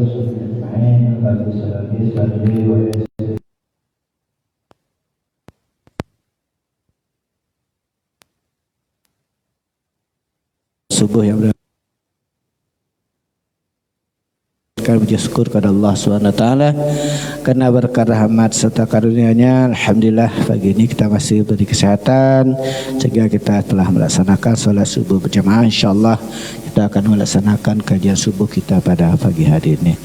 وصحبه أجمعين. Bagus salli wa subuh yang puji syukur kepada Allah SWT karena berkah rahmat serta karunia-Nya. Alhamdulillah pagi ini kita masih beri kesehatan sehingga kita telah melaksanakan salat subuh berjamaah. InsyaAllah kita akan melaksanakan kajian subuh kita pada pagi hari ini.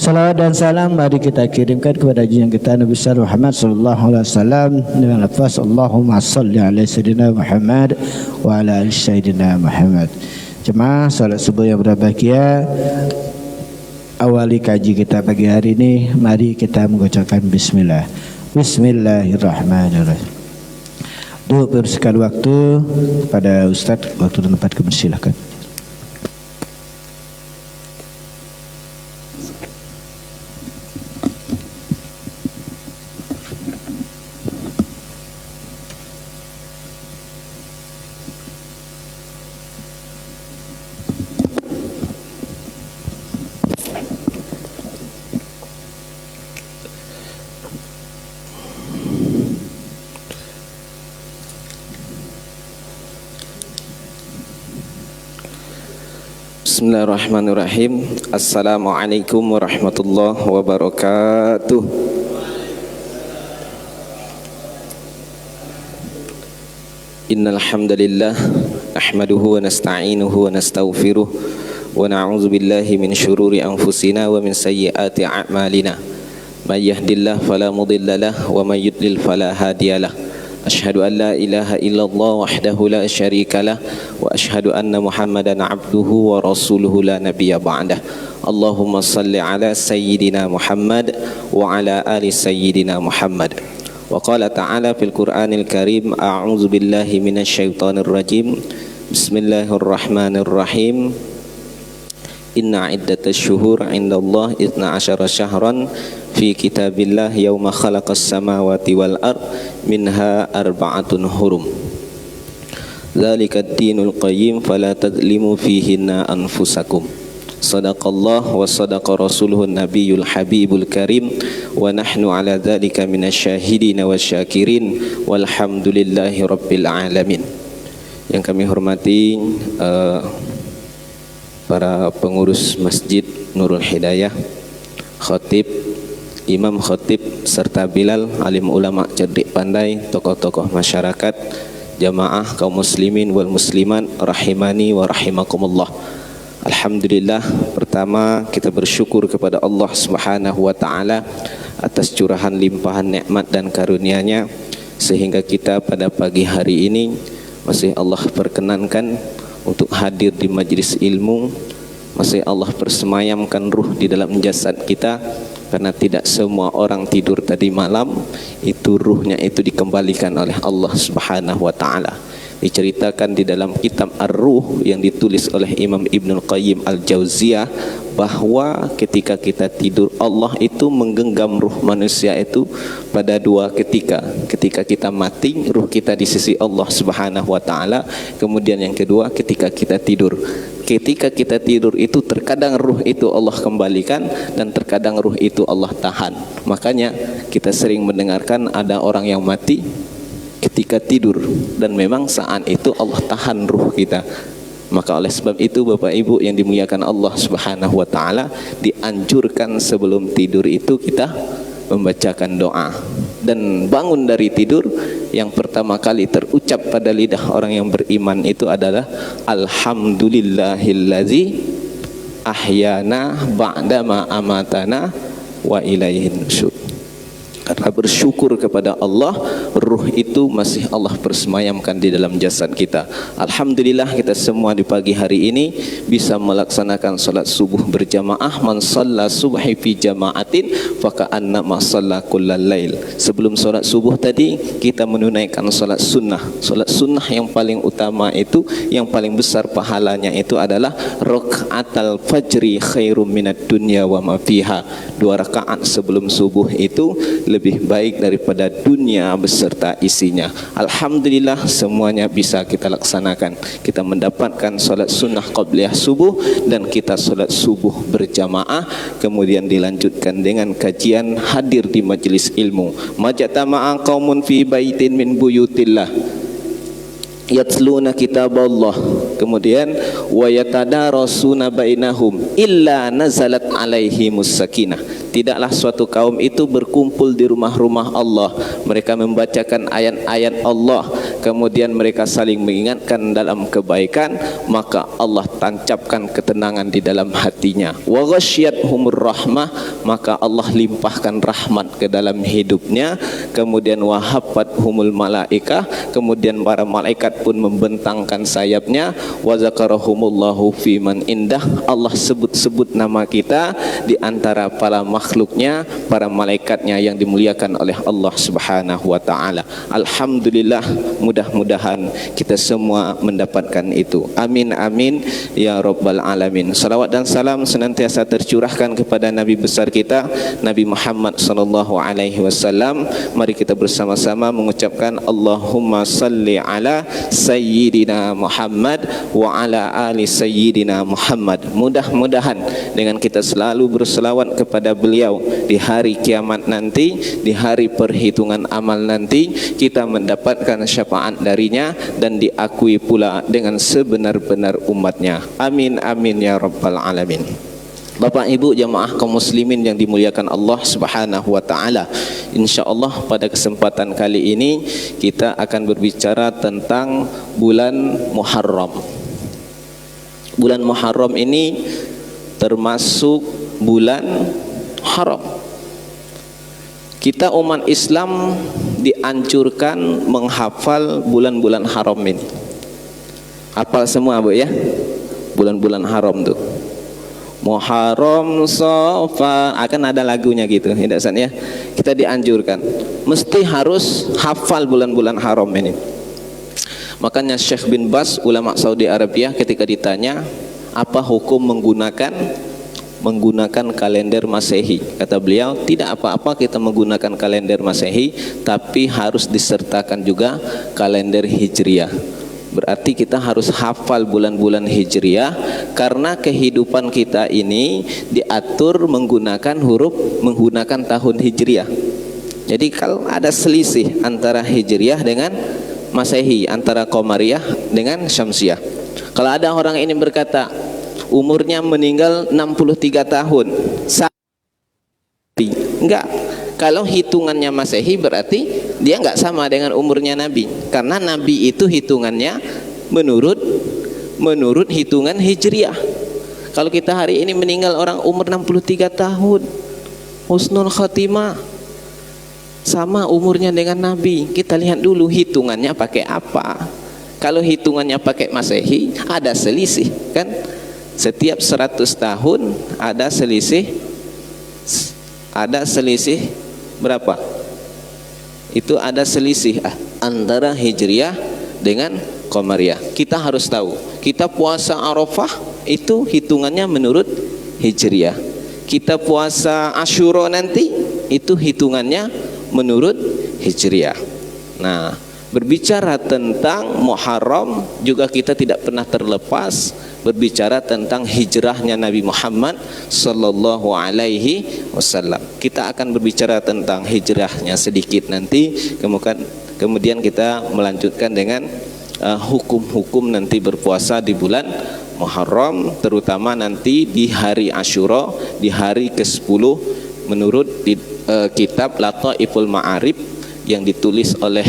Salawat dan salam mari kita kirimkan kepada junjungan kita Nabi besar Muhammad sallallahu alaihi wasallam dengan lafaz Allahumma shalli ala sayyidina Muhammad wa ala ali sayyidina Muhammad. Jemaah salat subuh yang berbahagia, awali kaji kita pagi hari ini, mari kita mengucapkan bismillah. Bismillahirrahmanirrahim. Dulu bersihkan waktu pada Ustaz, waktu dan tempat kebersilakan. Bismillahirrahmanirrahim. Assalamualaikum warahmatullahi wabarakatuh. Innal hamdalillah nahmaduhu wa nasta'inuhu wa nastaghfiruh wa na'udzu billahi min syururi anfusina wa min sayyiati a'malina. May yahdihillahu fala mudilla lahu wa may yudlil fala hadiyalah. Asyhadu an la ilaha illallah wahdahu la syarika lah wa asyhadu anna Muhammadan abduhu wa rasuluhu la nabiyya ba'dah. Allahumma salli ala sayyidina Muhammad wa ala ali sayyidina Muhammad. Wa qala ta'ala fil Qur'anil Karim, a'udzu billahi minasy syaithanir rajim. Bismillahirrahmanirrahim. Inna iddatasy syuhur 'indallahi 12 syahran fi kitabillah yauma khalaqas samawati wal ard minha arba'atun hurum. Dzalika ad-dinul qayyim fala tadlimu fihinna anfusakum. Sadaqallah wa sadaqa rasuluhun nabiyul habibul karim wa nahnu ala dzalika minasyahidin wasyakirin walhamdulillahi rabbil alamin. Yang kami hormati para pengurus Masjid Nurul Hidayah, khatib, imam khatib serta Bilal, alim ulama cerdik pandai, tokoh-tokoh masyarakat, jamaah kaum muslimin wal muslimat rahimani wa rahimakumullah. Alhamdulillah, pertama kita bersyukur kepada Allah Subhanahu wa taala atas curahan limpahan nikmat dan karunia-Nya sehingga kita pada pagi hari ini masih Allah perkenankan untuk hadir di majlis ilmu, masih Allah persemayamkan ruh di dalam jasad kita. Karena tidak semua orang tidur tadi malam itu ruhnya itu dikembalikan oleh Allah Subhanahu wa taala. Diceritakan di dalam kitab Ar-Ruh yang ditulis oleh Imam Ibnul Qayyim Al-Jauziyah bahwa ketika kita tidur Allah itu menggenggam ruh manusia itu pada dua ketika. Ketika kita mati ruh kita di sisi Allah Subhanahu wa taala, kemudian yang kedua ketika kita tidur. Ketika kita tidur itu terkadang ruh itu Allah kembalikan dan terkadang ruh itu Allah tahan. Makanya kita sering mendengarkan ada orang yang mati ketika tidur dan memang saat itu Allah tahan ruh kita. Maka oleh sebab itu Bapak Ibu yang dimuliakan Allah Subhanahu wa taala, dianjurkan sebelum tidur itu kita membacakan doa. Dan bangun dari tidur yang pertama kali terucap pada lidah orang yang beriman itu adalah alhamdulillahillazi ahyana ba'dama amatana wa ilaihin nusyur. Karena bersyukur kepada Allah, ruh itu masih Allah persemayamkan di dalam jasad kita. Alhamdulillah kita semua di pagi hari ini bisa melaksanakan salat subuh berjamaah. Man shalla subhi fi jama'atin faka'anna ma shalla kullal lail. Sebelum salat subuh tadi kita menunaikan salat sunnah. Salat sunnah yang paling utama itu, yang paling besar pahalanya itu adalah rakaatal fajri khairum minad dunya wa ma fiha. 2 rakaat sebelum subuh itu lebih lebih baik daripada dunia beserta isinya. Alhamdulillah semuanya bisa kita laksanakan. Kita mendapatkan solat sunnah qabliyah subuh dan kita solat subuh berjamaah, kemudian dilanjutkan dengan kajian, hadir di majelis ilmu. Majtama'a qaumun fi baitin min buyutillah yatluna kitaballah, kemudian wa yatadarasuna bainahum illa nazalat alaihimus sakinah. Tidaklah suatu kaum itu berkumpul di rumah-rumah Allah, mereka membacakan ayat-ayat Allah, kemudian mereka saling mengingatkan dalam kebaikan, maka Allah tancapkan ketenangan di dalam hatinya. Wa ghasyiyathumur rahmah, maka Allah limpahkan rahmat ke dalam hidupnya. Kemudian wahabbathumul malaikah, kemudian para malaikat pun membentangkan sayapnya. Wa zakarahumullahu fi man indah, Allah sebut-sebut nama kita di antara para makhluknya, para malaikatnya yang dimuliakan oleh Allah Subhanahu wa taala. Alhamdulillah, mudah-mudahan kita semua mendapatkan itu. Amin amin ya rabbal alamin. Salawat dan salam senantiasa tercurahkan kepada Nabi besar kita Nabi Muhammad sallallahu alaihi wasallam. Mari kita bersama-sama mengucapkan Allahumma salli ala sayyidina Muhammad wa ala ali sayyidina Muhammad. Mudah-mudahan dengan kita selalu berselawat kepada beliau di hari kiamat nanti, di hari perhitungan amal nanti, kita mendapatkan syafaat darinya dan diakui pula dengan sebenar-benar umatnya. Amin amin ya rabbal alamin. Bapak Ibu jamaah kaum muslimin yang dimuliakan Allah Subhanahu wa taala, insyaallah pada kesempatan kali ini kita akan berbicara tentang bulan Muharram. Bulan Muharram ini termasuk bulan haram. Kita umat Islam dianjurkan menghafal bulan-bulan haram ini. Hafal semua Bu ya, bulan-bulan haram tuh. Muharram, Safar, akan ada lagunya gitu, tidak san ya? Kita dianjurkan, mesti harus hafal bulan-bulan haram ini. Makanya Syekh bin Baz, ulama Saudi Arabia, ketika ditanya apa hukum menggunakan kalender Masehi, kata beliau, tidak apa-apa kita menggunakan kalender Masehi, tapi harus disertakan juga kalender Hijriah. Berarti kita harus hafal bulan-bulan Hijriah, karena kehidupan kita ini diatur menggunakan tahun Hijriah. Jadi kalau ada selisih antara Hijriah dengan Masehi, antara Qamariyah dengan Syamsiyah. Kalau ada orang ini berkata umurnya meninggal 63 tahun, enggak. Kalau hitungannya Masehi berarti dia enggak sama dengan umurnya Nabi, karena Nabi itu hitungannya menurut hitungan Hijriah. Kalau kita hari ini meninggal orang umur 63 tahun, husnul khatimah, sama umurnya dengan Nabi. Kita lihat dulu hitungannya pakai apa. Kalau hitungannya pakai Masehi ada selisih kan? Setiap 100 tahun ada selisih berapa? Itu ada selisih antara Hijriah dengan Qamariyah. Kita harus tahu, kita puasa Arafah itu hitungannya menurut Hijriah. Kita puasa Asyura nanti itu hitungannya menurut Hijriah. Nah, berbicara tentang Muharram juga kita tidak pernah terlepas berbicara tentang hijrahnya Nabi Muhammad sallallahu alaihi wasallam. Kita akan berbicara tentang hijrahnya sedikit nanti, kemudian kita melanjutkan dengan hukum-hukum nanti berpuasa di bulan Muharram, terutama nanti di hari Asyura, di hari ke-10 menurut kitab Lataiful Ma'arif yang ditulis oleh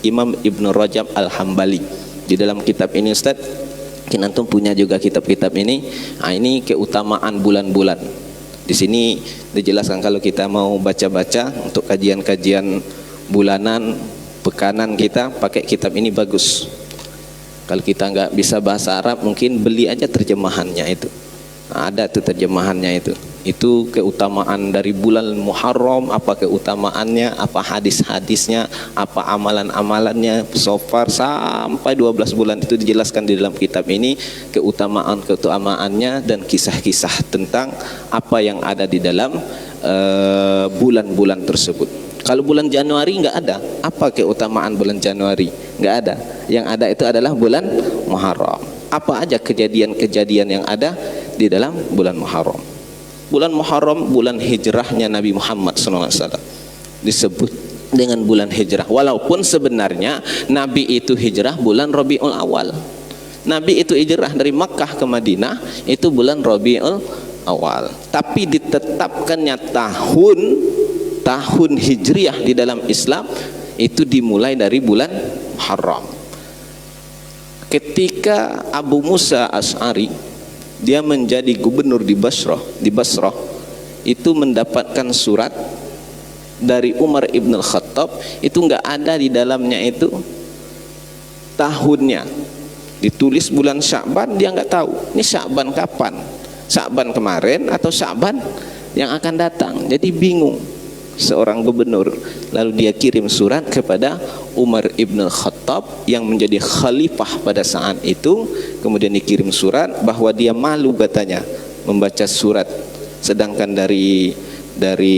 Imam Ibnu Rajab Al-Hambali. Di dalam kitab ini Ustaz, kita antum punya juga kitab-kitab ini. Nah, ini keutamaan bulan-bulan. Di sini dijelaskan kalau kita mau baca-baca untuk kajian-kajian bulanan, pekanan kita pakai kitab ini bagus. Kalau kita nggak bisa bahasa Arab, mungkin beli aja terjemahannya itu. Nah, ada tuh terjemahannya itu. Itu keutamaan dari bulan Muharram, apa keutamaannya, apa hadis-hadisnya, apa amalan-amalannya, so far sampai 12 bulan itu dijelaskan di dalam kitab ini, keutamaannya dan kisah-kisah tentang apa yang ada di dalam bulan-bulan tersebut. Kalau bulan Januari nggak ada. Apa keutamaan bulan Januari? Nggak ada. Yang ada itu adalah bulan Muharram. Apa aja kejadian-kejadian yang ada di dalam bulan Muharram? Bulan Muharram bulan hijrahnya Nabi Muhammad SAW, disebut dengan bulan hijrah. Walaupun sebenarnya Nabi itu hijrah bulan Rabiul Awal. Nabi itu hijrah dari Makkah ke Madinah itu bulan Rabiul Awal. Tapi ditetapkannya tahun hijriah di dalam Islam itu dimulai dari bulan Muharram. Ketika Abu Musa Asy'ari dia menjadi gubernur di Basrah itu mendapatkan surat dari Umar ibn al-Khattab, itu nggak ada di dalamnya itu tahunnya, ditulis bulan Sya'ban. Dia nggak tahu ini Sya'ban kapan, Sya'ban kemarin atau Sya'ban yang akan datang. Jadi bingung seorang gubernur. Lalu dia kirim surat kepada Umar ibn al-Khattab yang menjadi khalifah pada saat itu. Kemudian dikirim surat bahwa dia malu katanya membaca surat, sedangkan dari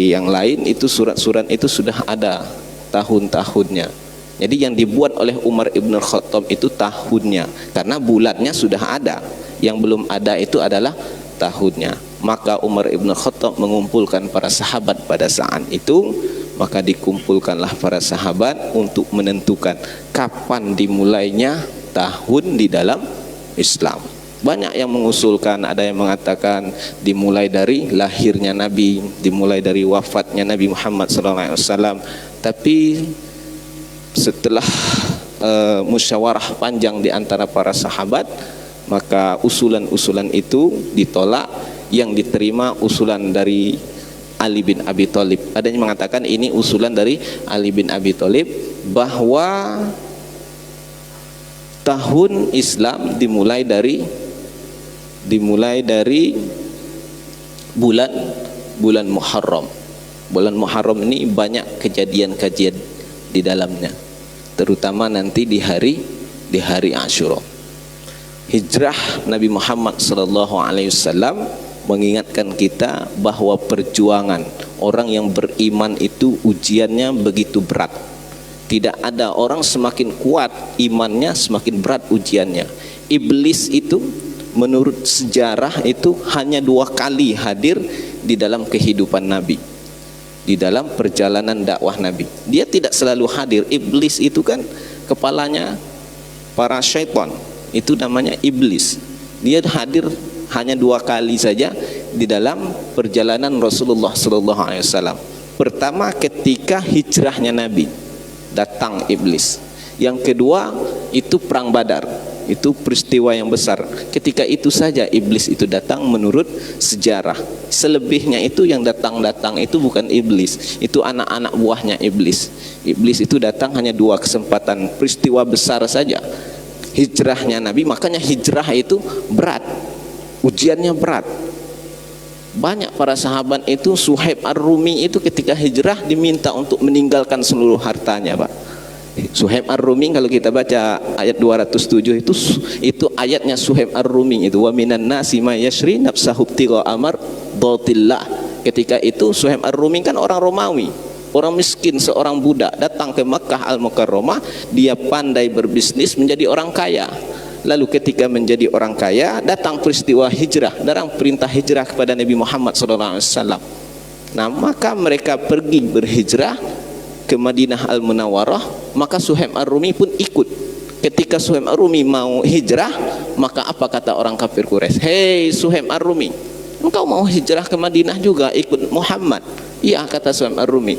yang lain itu surat-surat itu sudah ada tahun-tahunnya. Jadi yang dibuat oleh Umar ibn al-Khattab itu tahunnya, karena bulannya sudah ada. Yang belum ada itu adalah tahunnya. Maka Umar ibn al-Khattab mengumpulkan para sahabat pada saat itu. Maka dikumpulkanlah para sahabat untuk menentukan kapan dimulainya tahun di dalam Islam. Banyak yang mengusulkan, ada yang mengatakan dimulai dari lahirnya Nabi, dimulai dari wafatnya Nabi Muhammad SAW. Tapi setelah musyawarah panjang di antara para sahabat, maka usulan-usulan itu ditolak. Yang diterima usulan dari Ali bin Abi Thalib. Ada yang mengatakan ini usulan dari Ali bin Abi Thalib bahwa tahun Islam dimulai dari bulan Muharram. Bulan Muharram ini banyak kejadian-kejadian di dalamnya, terutama nanti di hari Asyura. Hijrah Nabi Muhammad SAW mengingatkan kita bahwa perjuangan orang yang beriman itu ujiannya begitu berat. Tidak ada orang semakin kuat imannya semakin berat ujiannya. Iblis itu menurut sejarah itu hanya 2 kali hadir di dalam kehidupan Nabi, di dalam perjalanan dakwah Nabi. Dia tidak selalu hadir. Iblis itu kan kepalanya para syaitan, itu namanya iblis. Dia hadir hanya 2 kali saja di dalam perjalanan Rasulullah SAW. Pertama ketika hijrahnya Nabi, datang iblis. Yang kedua itu perang Badar, itu peristiwa yang besar. Ketika itu saja iblis itu datang menurut sejarah. Selebihnya itu yang datang itu bukan iblis, itu anak-anak buahnya iblis. Iblis itu datang hanya 2 kesempatan, peristiwa besar saja. Hijrahnya Nabi, makanya hijrah itu berat, ujiannya berat. Banyak para sahabat itu, Suhaib Ar-Rumi itu ketika hijrah diminta untuk meninggalkan seluruh hartanya, Pak. Suhaib Ar-Rumi kalau kita baca ayat 207 itu ayatnya Suhaib Ar-Rumi itu, wa minan nasi may yashri nafsahu ibtigha amardhatillah. Ketika itu Suhaib Ar-Rumi kan orang Romawi, orang miskin, seorang budak datang ke Makkah Al-Mukarramah. Dia pandai berbisnis menjadi orang kaya. Lalu ketika menjadi orang kaya datang peristiwa hijrah, datang perintah hijrah kepada Nabi Muhammad SAW. Nah maka mereka pergi berhijrah ke Madinah Al-Munawwarah. Maka Suhaib Ar-Rumi pun ikut. Ketika Suhaib Ar-Rumi mau hijrah, maka apa kata orang kafir Quraisy? Hei Suhaib Ar-Rumi, engkau mau hijrah ke Madinah juga ikut Muhammad? Iya, kata Suhaib Ar-Rumi,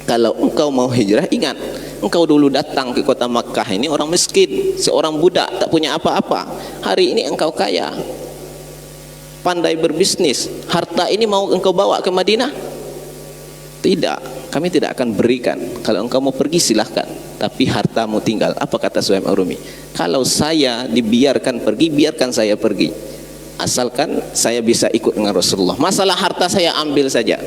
kalau engkau mau hijrah, ingat engkau dulu datang ke kota Makkah ini orang miskin, seorang budak tak punya apa-apa. Hari ini engkau kaya, pandai berbisnis. Harta ini mau engkau bawa ke Madinah? Tidak, kami tidak akan berikan. Kalau engkau mau pergi silahkan, tapi hartamu tinggal. Apa kata Suhaib Ar-Rumi? Kalau saya dibiarkan pergi, biarkan saya pergi, asalkan saya bisa ikut dengan Rasulullah. Masalah harta saya ambil saja,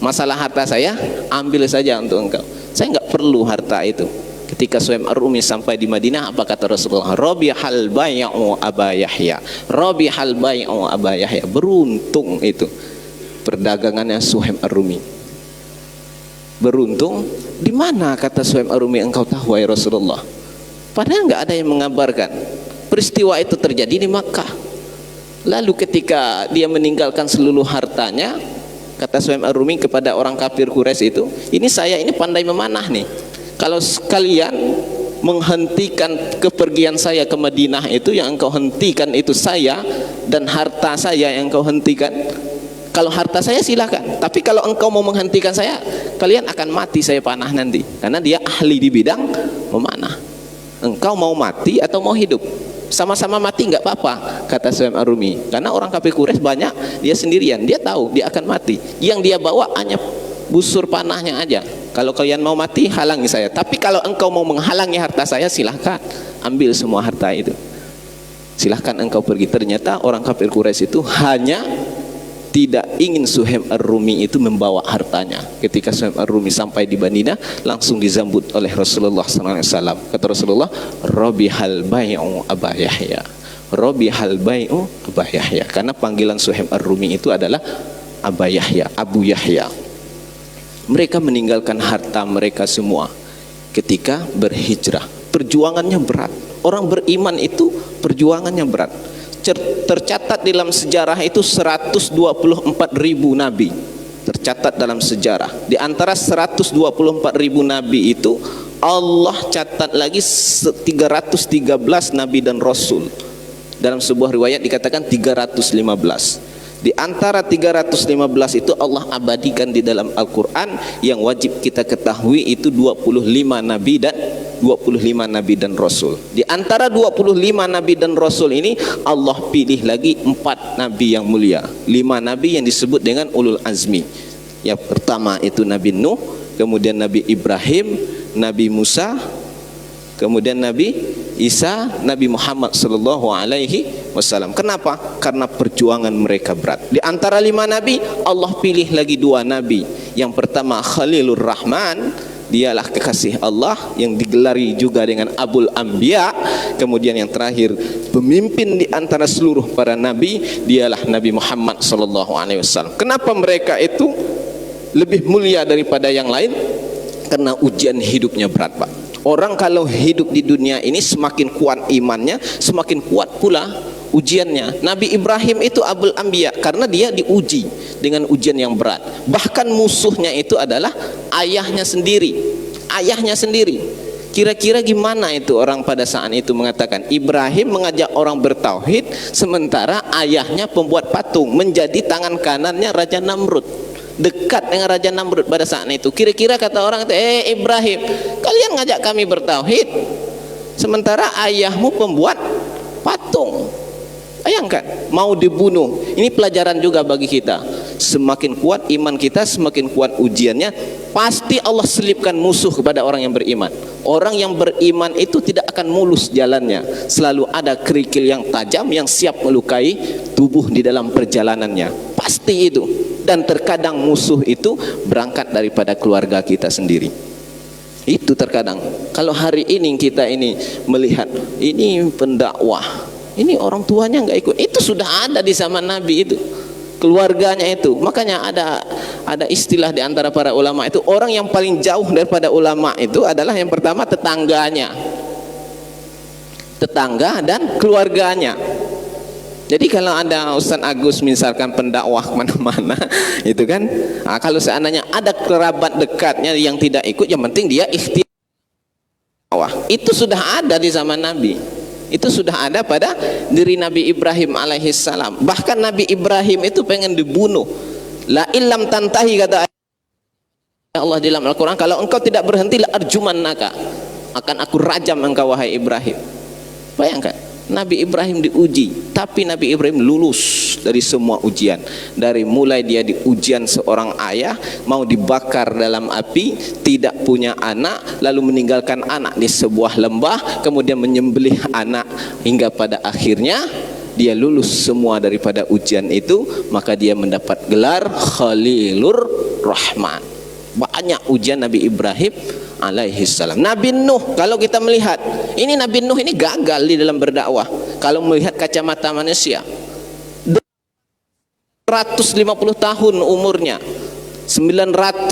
masalah harta saya ambil saja untuk engkau. Saya enggak perlu harta itu. Ketika Suhaib Ar-Rumi sampai di Madinah, apa kata Rasulullah? Rabihal bai'u Aba Yahya. Rabihal bai'u Aba Yahya. Beruntung itu perdagangannya Suhaib Ar-Rumi. beruntung. Di mana kata Suhaib Ar-Rumi engkau tahu wahai Rasulullah? Padahal nggak ada yang mengabarkan. Peristiwa itu terjadi di Makkah. Lalu ketika dia meninggalkan seluruh hartanya, kata Suhaib Ar-Rumi kepada orang kafir Quraisy itu, ini saya ini pandai memanah nih. Kalau sekalian menghentikan kepergian saya ke Madinah itu, yang engkau hentikan itu saya dan harta saya yang engkau hentikan. Kalau harta saya silakan, tapi kalau engkau mau menghentikan saya, kalian akan mati saya panah nanti. Karena dia ahli di bidang memanah. Engkau mau mati atau mau hidup? Sama-sama mati nggak apa-apa, kata Suhaib Ar-Rumi. Karena orang kafir Quraisy banyak, dia sendirian, dia tahu dia akan mati. Yang dia bawa hanya busur panahnya aja. Kalau kalian mau mati, halangi saya. Tapi kalau engkau mau menghalangi harta saya, silahkan ambil semua harta itu. Silahkan engkau pergi. Ternyata orang kafir Quraisy itu hanya tidak ingin Suhaib Ar-Rumi itu membawa hartanya. Ketika Suhaib Ar-Rumi sampai di Madinah, langsung disambut oleh Rasulullah SAW. Kata Rasulullah, Robihal bai'u Aba Yahya. Robihal bai'u Aba Yahya. Karena panggilan Suhaib Ar-Rumi itu adalah Aba Yahya, Abu Yahya. Mereka meninggalkan harta mereka semua ketika berhijrah. Perjuangannya berat. Orang beriman itu perjuangannya berat. Tercatat dalam sejarah itu 124.000 nabi. Tercatat dalam sejarah. Di antara 124.000 nabi itu, Allah catat lagi 313 nabi dan rasul. Dalam sebuah riwayat dikatakan 315. Di antara 315 itu Allah abadikan di dalam Al-Quran. Yang wajib kita ketahui itu 25 nabi dan rasul. Di antara 25 nabi dan rasul ini, Allah pilih lagi 4 nabi yang mulia, 5 nabi yang disebut dengan ulul azmi. Yang pertama itu Nabi Nuh, kemudian Nabi Ibrahim, Nabi Musa, kemudian Nabi Isa, Nabi Muhammad sallallahu alaihi wasallam. Kenapa? Karena perjuangan mereka berat. Di antara 5 nabi, Allah pilih lagi 2 nabi. Yang pertama Khalilur Rahman, dialah kekasih Allah yang digelari juga dengan Abul Anbiya. Kemudian yang terakhir, pemimpin di antara seluruh para nabi, dialah Nabi Muhammad sallallahu alaihi wasallam. Kenapa mereka itu lebih mulia daripada yang lain? Karena ujian hidupnya berat, Pak. Orang kalau hidup di dunia ini semakin kuat imannya, semakin kuat pula ujiannya. Nabi Ibrahim itu Abul Anbiya karena dia diuji dengan ujian yang berat. Bahkan musuhnya itu adalah ayahnya sendiri. Ayahnya sendiri. Kira-kira gimana itu orang pada saat itu mengatakan Ibrahim mengajak orang bertauhid, sementara ayahnya pembuat patung, menjadi tangan kanannya Raja Namrud. Dekat dengan Raja Namrud pada saat itu. Kira-kira kata orang itu, Ibrahim, kalian ngajak kami bertauhid, sementara ayahmu pembuat patung. Bayangkan, mau dibunuh. Ini pelajaran juga bagi kita. Semakin kuat iman kita, semakin kuat ujiannya. Pasti Allah selipkan musuh kepada orang yang beriman. Orang yang beriman itu tidak akan mulus jalannya. Selalu ada kerikil yang tajam yang siap melukai tubuh di dalam perjalanannya. Pasti itu. Dan terkadang musuh itu berangkat daripada keluarga kita sendiri. Itu terkadang. Kalau hari ini kita ini melihat ini pendakwah, ini orang tuanya nggak ikut, itu sudah ada di zaman Nabi itu, keluarganya itu. Makanya ada istilah di antara para ulama itu, orang yang paling jauh daripada ulama itu adalah yang pertama tetangga dan keluarganya. Jadi kalau ada Ustaz Agus misalkan pendakwah kemana-mana itu kan, kalau seandainya ada kerabat dekatnya yang tidak ikut, yang penting dia ikhtiar. Itu sudah ada di zaman Nabi. Itu sudah ada pada diri Nabi Ibrahim alaihissalam. Bahkan Nabi Ibrahim itu pengen dibunuh. La illam tantahi, kata Allah di dalam Al-Quran, kalau engkau tidak berhenti, la arjumannaka, akan aku rajam engkau wahai Ibrahim. Bayangkan, Nabi Ibrahim diuji, tapi Nabi Ibrahim lulus dari semua ujian. Dari mulai dia di ujian seorang ayah, mau dibakar dalam api, tidak punya anak, lalu meninggalkan anak di sebuah lembah, kemudian menyembelih anak, hingga pada akhirnya dia lulus semua daripada ujian itu, maka dia mendapat gelar Khalilur Rahman. Banyak ujian Nabi Ibrahim alaihissalam. Nabi Nuh, kalau kita melihat ini, Nabi Nuh ini gagal di dalam berdakwah. Kalau melihat kacamata manusia, 150 tahun umurnya, 950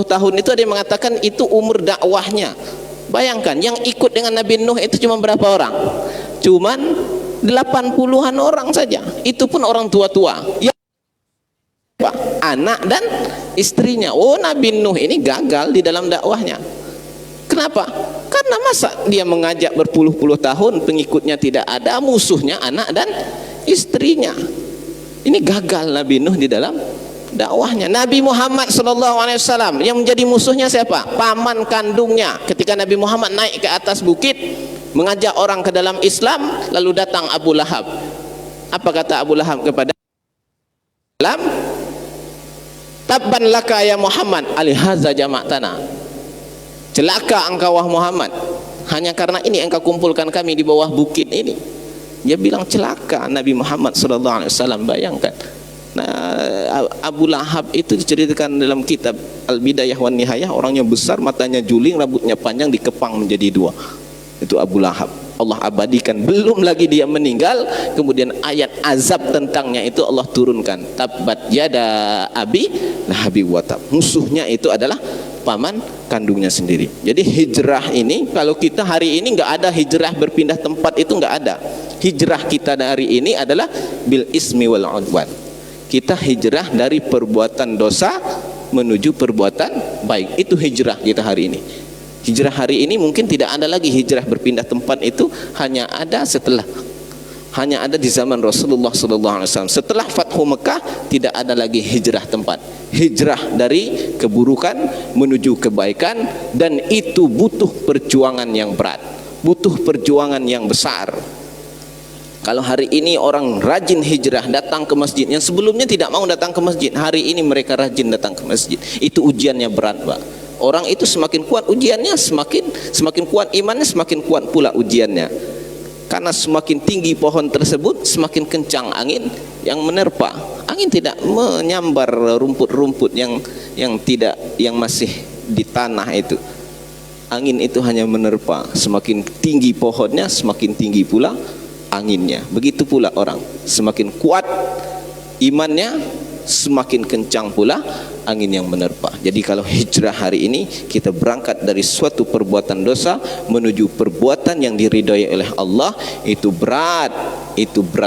tahun itu ada yang mengatakan itu umur dakwahnya. Bayangkan yang ikut dengan Nabi Nuh itu cuma berapa orang? Cuman 80-an orang saja. Itu pun orang tua-tua. Yang anak dan istrinya. Oh, Nabi Nuh ini gagal di dalam dakwahnya. Kenapa? Karena masa dia mengajak berpuluh-puluh tahun, pengikutnya tidak ada, musuhnya anak dan istrinya. Ini gagal Nabi Nuh di dalam dakwahnya. Nabi Muhammad SAW yang menjadi musuhnya siapa? Paman kandungnya. Ketika Nabi Muhammad naik ke atas bukit mengajak orang ke dalam Islam, lalu datang Abu Lahab. Apa kata Abu Lahab kepada Islam? Tabban laka ya Muhammad, alihaza jama'tana. Celaka engkau wahai Muhammad, hanya karena ini engkau kumpulkan kami di bawah bukit ini. Dia bilang celaka Nabi Muhammad SAW. Bayangkan. Nah, Abu Lahab itu diceritakan dalam kitab Al-Bidayah wan Nihayah, orangnya besar, matanya juling, rambutnya panjang, dikepang menjadi dua. Itu Abu Lahab. Allah abadikan, belum lagi dia meninggal, kemudian ayat azab tentangnya itu Allah turunkan. Tabbat yada abi lahabi watab. Musuhnya itu adalah paman kandungnya sendiri. Jadi hijrah ini, kalau kita hari ini nggak ada hijrah berpindah tempat, itu nggak ada. Hijrah kita hari ini adalah bil ismi wal udwan. Kita hijrah dari perbuatan dosa menuju perbuatan baik. Itu hijrah kita hari ini. Hijrah hari ini mungkin tidak ada lagi hijrah berpindah tempat, itu hanya ada di zaman Rasulullah SAW. Setelah Fathu Mekah tidak ada lagi hijrah tempat. Hijrah dari keburukan menuju kebaikan, dan itu butuh perjuangan yang berat, butuh perjuangan yang besar. Kalau hari ini orang rajin hijrah datang ke masjid, yang sebelumnya tidak mau datang ke masjid, hari ini mereka rajin datang ke masjid. Itu ujiannya berat, Pak. Orang itu semakin kuat ujiannya, semakin kuat imannya, semakin kuat pula ujiannya. Karena semakin tinggi pohon tersebut, semakin kencang angin yang menerpa. Angin tidak menyambar rumput-rumput yang masih di tanah itu. Angin itu hanya menerpa. Semakin tinggi pohonnya, semakin tinggi pula anginnya. Begitu pula orang, semakin kuat imannya, semakin kencang pula angin yang menerpa. Jadi kalau hijrah hari ini, kita berangkat dari suatu perbuatan dosa menuju perbuatan yang diridhai oleh Allah, itu berat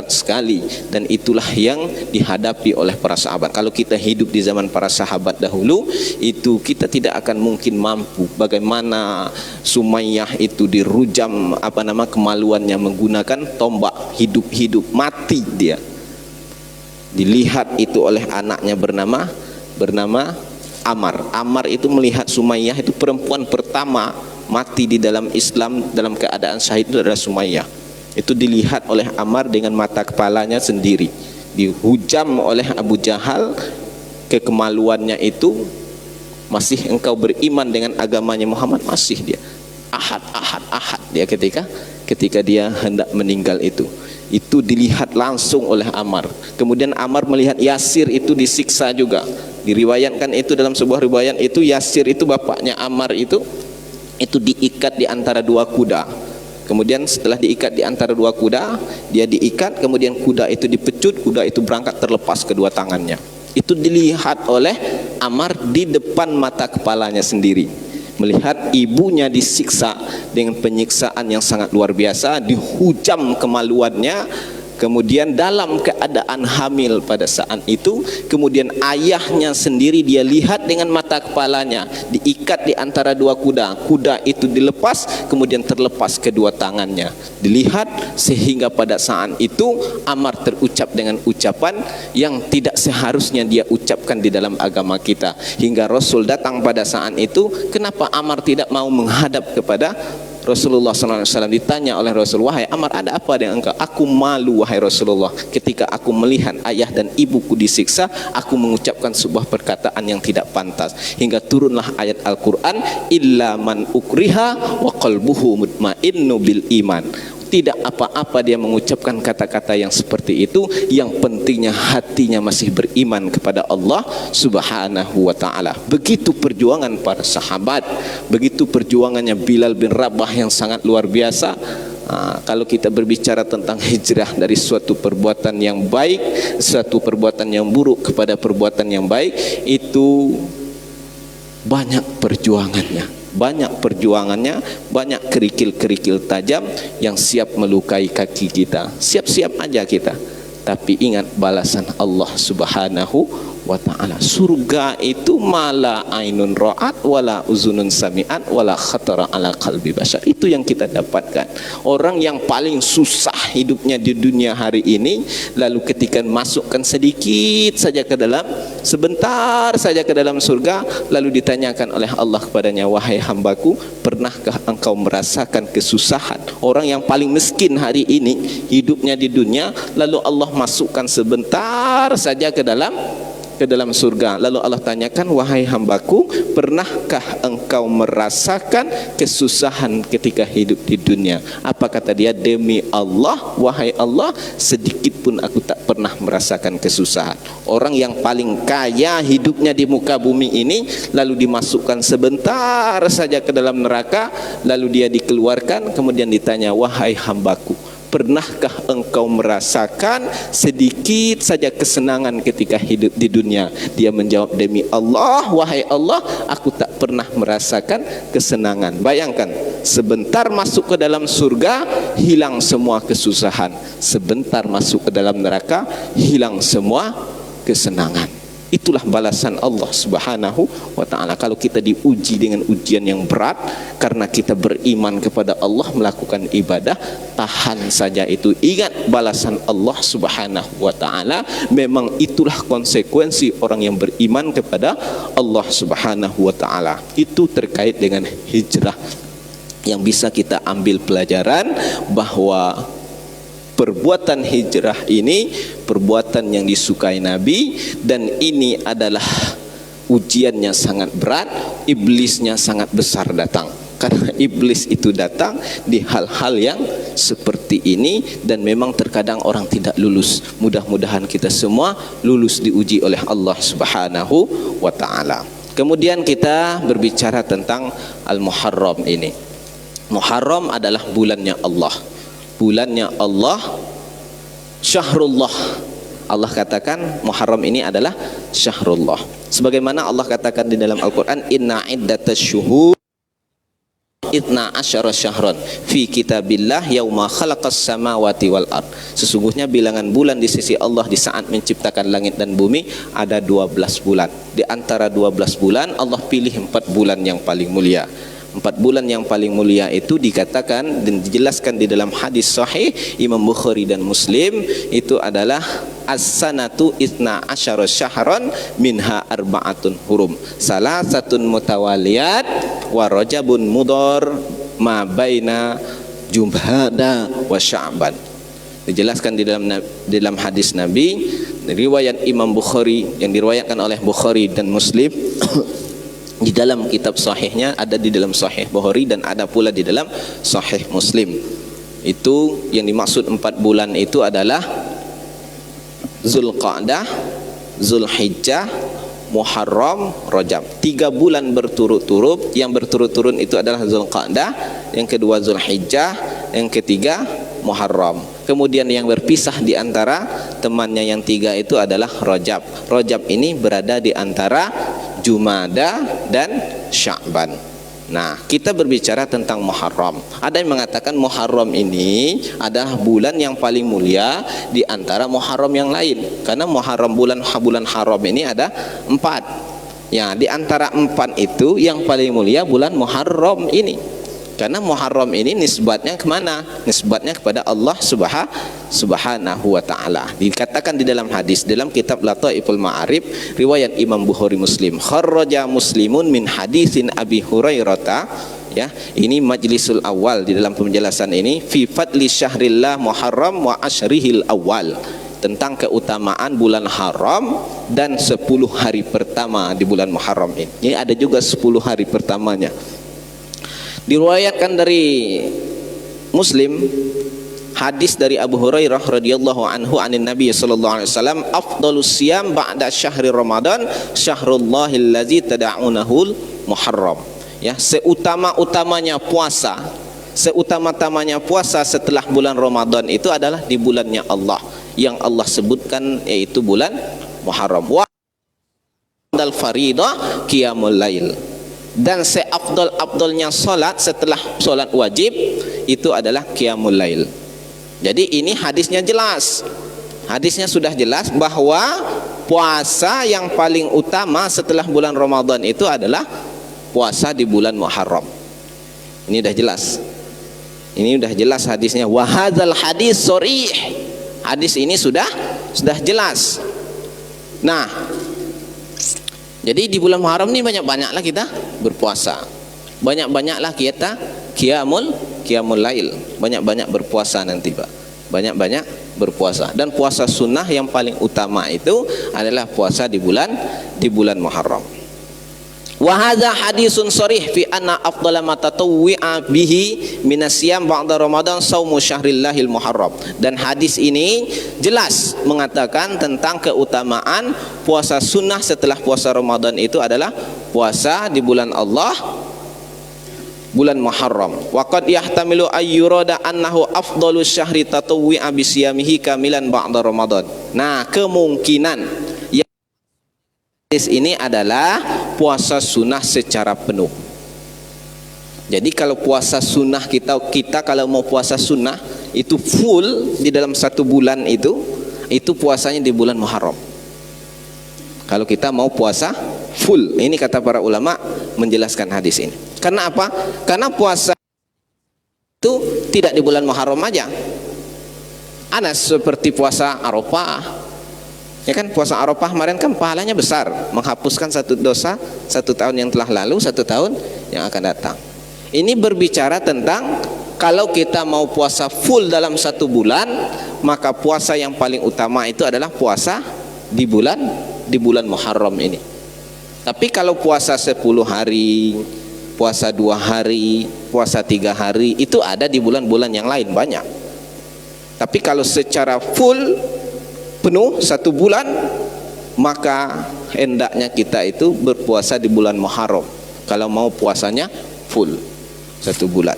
sekali, dan itulah yang dihadapi oleh para sahabat. Kalau kita hidup di zaman para sahabat dahulu, itu kita tidak akan mungkin mampu. Bagaimana Sumayyah itu dirujam kemaluannya menggunakan tombak, hidup-hidup mati dia. Dilihat itu oleh anaknya bernama Ammar. Ammar itu melihat Sumayyah, itu perempuan pertama mati di dalam Islam dalam keadaan syahid itu adalah Sumayyah. Itu dilihat oleh Ammar dengan mata kepalanya sendiri, dihujam oleh Abu Jahal. Kekemaluannya itu, masih engkau beriman dengan agamanya Muhammad? Masih dia ahad dia ketika dia hendak meninggal itu dilihat langsung oleh Ammar. Kemudian Ammar melihat Yasir itu disiksa juga. Diriwayatkan itu dalam sebuah riwayat itu Yasir itu bapaknya Ammar itu diikat di antara dua kuda. Kemudian setelah diikat di antara dua kuda, dia diikat, kemudian kuda itu dipecut, kuda itu berangkat terlepas kedua tangannya. Itu dilihat oleh Ammar di depan mata kepalanya sendiri. Melihat ibunya disiksa dengan penyiksaan yang sangat luar biasa, dihujam kemaluannya, kemudian dalam keadaan hamil pada saat itu, kemudian ayahnya sendiri dia lihat dengan mata kepalanya, diikat di antara dua kuda, kuda itu dilepas, kemudian terlepas kedua tangannya, dilihat, sehingga pada saat itu Ammar terucap dengan ucapan yang tidak seharusnya dia ucapkan di dalam agama kita. Hingga Rasul datang pada saat itu, kenapa Ammar tidak mau menghadap kepada Rasulullah SAW? Ditanya oleh Rasul, wahai Ammar, ada apa dengan engkau? Aku malu wahai Rasulullah, ketika aku melihat ayah dan ibuku disiksa, aku mengucapkan sebuah perkataan yang tidak pantas. Hingga turunlah ayat Al-Quran, illa man ukriha wa qalbuhu mutmainnu bil iman. Tidak apa-apa dia mengucapkan kata-kata yang seperti itu, yang pentingnya hatinya masih beriman kepada Allah Subhanahu wa ta'ala. Begitu perjuangan para sahabat, begitu perjuangannya Bilal bin Rabah yang sangat luar biasa. Kalau kita berbicara tentang hijrah dari suatu perbuatan yang baik, suatu perbuatan yang buruk kepada perbuatan yang baik, itu banyak perjuangannya, banyak kerikil-kerikil tajam yang siap melukai kaki kita. Siap-siap aja kita. Tapi ingat balasan Allah Subhanahu wa ta'ala. Surga itu mala ainun ra'at wala uzunun sami'at wala khatara ala qalbi bashar. Itu yang kita dapatkan. Orang yang paling susah hidupnya di dunia hari ini, lalu ketika masukkan sedikit saja ke dalam, sebentar saja ke dalam surga, lalu ditanyakan oleh Allah kepadanya, wahai hambaku, pernahkah engkau merasakan kesusahan? Orang yang paling miskin hari ini hidupnya di dunia, lalu Allah masukkan sebentar saja ke dalam surga. Lalu Allah tanyakan, wahai hambaku, pernahkah engkau merasakan kesusahan ketika hidup di dunia? Apa kata dia? Demi Allah, wahai Allah, sedikit pun aku tak pernah merasakan kesusahan. Orang yang paling kaya hidupnya di muka bumi ini, lalu dimasukkan sebentar saja ke dalam neraka, lalu dia dikeluarkan, kemudian ditanya, wahai hambaku, pernahkah engkau merasakan sedikit saja kesenangan ketika hidup di dunia? Dia menjawab, demi Allah, wahai Allah, aku tak pernah merasakan kesenangan. Bayangkan, sebentar masuk ke dalam surga, hilang semua kesusahan. Sebentar masuk ke dalam neraka, hilang semua kesenangan. Itulah balasan Allah Subhanahu wa ta'ala. Kalau kita diuji dengan ujian yang berat karena kita beriman kepada Allah, melakukan ibadah, tahan saja itu. Ingat balasan Allah Subhanahu wa ta'ala. Memang itulah konsekuensi orang yang beriman kepada Allah Subhanahu wa ta'ala. Itu terkait dengan hijrah, yang bisa kita ambil pelajaran bahwa perbuatan hijrah ini perbuatan yang disukai Nabi, dan ini adalah ujiannya sangat berat, iblisnya sangat besar datang. Karena iblis itu datang di hal-hal yang seperti ini, dan memang terkadang orang tidak lulus. Mudah-mudahan kita semua lulus diuji oleh Allah Subhanahu wa ta'ala. Kemudian kita berbicara tentang Al-Muharram ini. Muharram adalah bulannya Allah. Bulannya Allah, syahrullah. Allah katakan Muharram ini adalah syahrullah. Sebagaimana Allah katakan di dalam Al-Quran, inna iddatas syuhur itna asyara syahran fi kitabillah yauma khalaqas samawati wal ard. Sesungguhnya bilangan bulan di sisi Allah di saat menciptakan langit dan bumi ada 12 bulan. Di antara 12 bulan Allah pilih 4 bulan yang paling mulia. 4 bulan yang paling mulia itu dikatakan dan dijelaskan di dalam hadis sahih Imam Bukhari dan Muslim, itu adalah as-sanatu itna asyara syahran minha arba'atun hurum, salasatun mutawaliyat wa rajabun mudhar ma baina jumada wa sya'ban. Dijelaskan di dalam hadis Nabi, riwayat Imam Bukhari yang diriwayatkan oleh Bukhari dan Muslim di dalam kitab sahihnya, ada di dalam sahih Bukhari dan ada pula di dalam sahih Muslim. Itu yang dimaksud 4 bulan itu adalah Zulqa'dah, Zulhijjah, Muharram, Rajab. 3 bulan berturut-turut. Yang berturut-turut itu adalah Zulqa'dah, yang kedua Zulhijjah, yang ketiga Muharram. Kemudian yang berpisah di antara temannya yang 3 itu adalah Rajab. Rajab ini berada di antara Jumada dan Sya'ban. Nah, kita berbicara tentang Muharram. Ada yang mengatakan Muharram ini adalah bulan yang paling mulia di antara Muharram yang lain. Karena Muharram, bulan haram ini ada 4. Ya, di antara 4 itu yang paling mulia bulan Muharram ini. Karena Muharram ini nisbatnya kemana? Nisbatnya kepada Allah Subhanahu wa ta'ala. Dikatakan di dalam hadis, dalam kitab Lataiful Ma'arif, riwayat Imam Bukhari Muslim, kharraja Muslimun min hadisin Abi Hurairah. Ya, ini majlisul awal di dalam penjelasan ini, fi fadli syahrillah Muharram wa ashrihil awal, tentang keutamaan bulan haram dan 10 hari pertama di bulan Muharram ini. Ini ada juga 10 hari pertamanya. Diriwayatkan dari Muslim hadis dari Abu Hurairah radhiyallahu anhu anin Nabi sallallahu alaihi wasallam, afdhalus siyam ba'da syahri Ramadan syahrullahil ladzi tad'unahul Muharram. Ya, seutama-utamanya puasa seutama-tamanya puasa setelah bulan Ramadan itu adalah di bulannya Allah yang Allah sebutkan, yaitu bulan Muharram. Wa dal faridah qiyamul lail. Dan seafdal-afdalnya salat setelah salat wajib itu adalah qiyamul lail. Jadi ini hadisnya jelas. Hadisnya sudah jelas bahwa puasa yang paling utama setelah bulan Ramadan itu adalah puasa di bulan Muharram. Ini udah jelas. Ini udah jelas hadisnya. Wa hadzal hadis sharih. Hadis ini sudah jelas. Nah, jadi di bulan Muharram ini banyak-banyaklah kita berpuasa. Banyak-banyaklah kita qiyamul lail. Banyak-banyak berpuasa nanti, Pak. Banyak-banyak berpuasa. Dan puasa sunnah yang paling utama itu adalah puasa di bulan Muharram. Wa hadza hadisun sharih fi anna afdhala ma tatawwi'a bihi minasyam ba'da Ramadan shaumu syahrillahil muharram. Dan hadis ini jelas mengatakan tentang keutamaan puasa sunnah setelah puasa Ramadan itu adalah puasa di bulan Allah, bulan Muharram. Wa qad yahtamilu ayyurada annahu afdalu syahri tatawwi'a bi siyamihi kamilan ba'da Ramadan. Nah, kemungkinan hadis ini adalah puasa sunnah secara penuh. Jadi kalau puasa sunnah kita kalau mau puasa sunnah itu full di dalam satu bulan itu puasanya di bulan Muharram. Kalau kita mau puasa full, ini kata para ulama menjelaskan hadis ini. Karena apa? Karena puasa itu tidak di bulan Muharram aja. Ada seperti puasa Arafah. Ya kan, puasa Arafah kemarin kan pahalanya besar, menghapuskan satu dosa 1 tahun yang telah lalu, 1 tahun yang akan datang. Ini berbicara tentang kalau kita mau puasa full dalam 1 bulan, maka puasa yang paling utama itu adalah puasa di bulan Muharram ini. Tapi kalau puasa 10 hari, puasa 2 hari, puasa 3 hari, itu ada di bulan-bulan yang lain banyak. Tapi kalau secara full penuh 1 bulan, maka hendaknya kita itu berpuasa di bulan Muharram kalau mau puasanya full 1 bulan.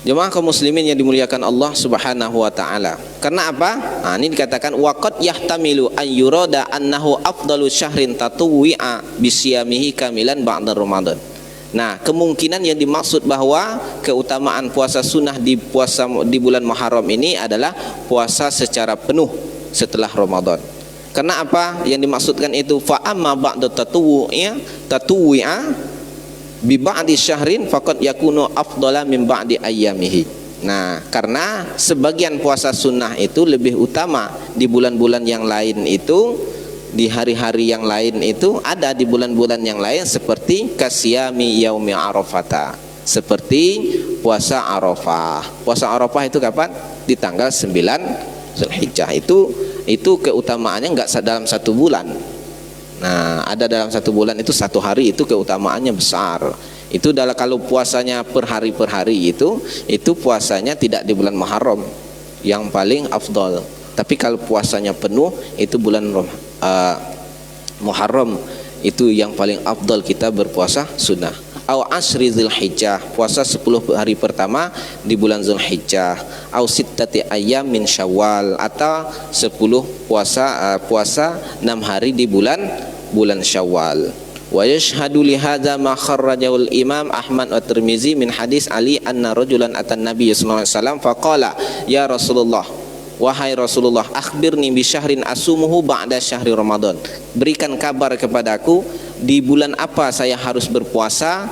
Jemaah kaum muslimin yang dimuliakan Allah Subhanahu wa taala. Karena apa? Nah, ini dikatakan waqad yahtamilu an yurada annahu afdalu syahrin tatawwi'a bi siyamihi kamilan ba'da Ramadan. Nah, kemungkinan yang dimaksud bahwa keutamaan puasa sunnah di bulan Muharram ini adalah puasa secara penuh setelah Ramadan. Karena apa? Yang dimaksudkan itu fa amma ba'da tatawwi'a bi ba'di syahrin faqad yakunu afdala min ba'di ayyamihi. Nah, karena sebagian puasa sunnah itu lebih utama di bulan-bulan yang lain itu, di hari-hari yang lain itu ada di bulan-bulan yang lain seperti kasyami yaumi arafata, seperti puasa Arafah. Puasa Arafah itu kapan? Di tanggal 9 Zulhijjah. Itu keutamaannya enggak dalam 1 bulan. Nah, ada dalam 1 bulan itu 1 hari, itu keutamaannya besar. Itu adalah kalau puasanya per hari itu puasanya tidak di bulan Muharram yang paling afdal. Tapi kalau puasanya penuh itu bulan Muharram itu yang paling afdal kita berpuasa sunnah. Au asri Zulhijjah, puasa 10 hari pertama di bulan Zulhijjah. Au sittati ayyam min Syawal, atau 10 puasa 6 hari di bulan Syawal. Wa yashhadu li hadza ma kharrajahu al-Imam Ahmad wa Tirmizi min hadis Ali anna rajulan atan Nabiy sallallahu alaihi wasallam faqala ya Rasulullah, wahai Rasulullah, akhbirni bi syahrin asumuhu ba'da syahri Ramadan. Berikan kabar kepadaku di bulan apa saya harus berpuasa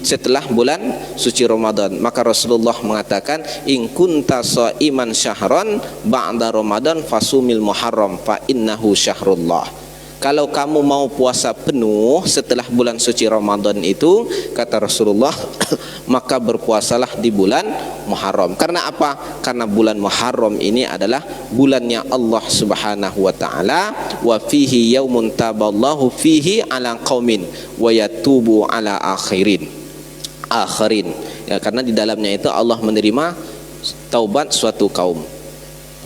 setelah bulan suci Ramadan. Maka Rasulullah mengatakan, in kunta shaiman syahran ba'da Ramadan fasumil Muharram fa innahu syahrullah. Kalau kamu mau puasa penuh setelah bulan suci Ramadan itu, kata Rasulullah, maka berpuasalah di bulan Muharram. Karena apa? Karena bulan Muharram ini adalah bulannya Allah Subhanahu wa taala, wa fihi yaumun taballahu fihi ala qaumin wa yatubu ala akhirin. Ya, karena di dalamnya itu Allah menerima taubat suatu kaum.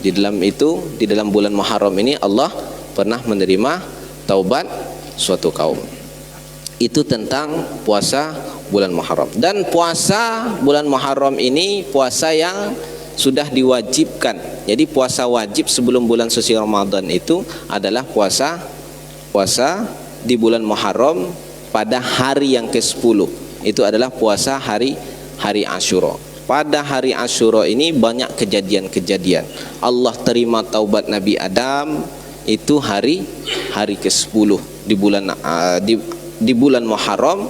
Di dalam bulan Muharram ini Allah pernah menerima taubat suatu kaum. Itu tentang puasa bulan Muharram. Dan puasa bulan Muharram ini puasa yang sudah diwajibkan. Jadi puasa wajib sebelum bulan suci Ramadan itu adalah puasa di bulan Muharram pada hari yang ke-10. Itu adalah puasa hari Asyura. Pada hari Asyura ini banyak kejadian-kejadian. Allah terima taubat Nabi Adam itu hari ke-10 di bulan Muharram,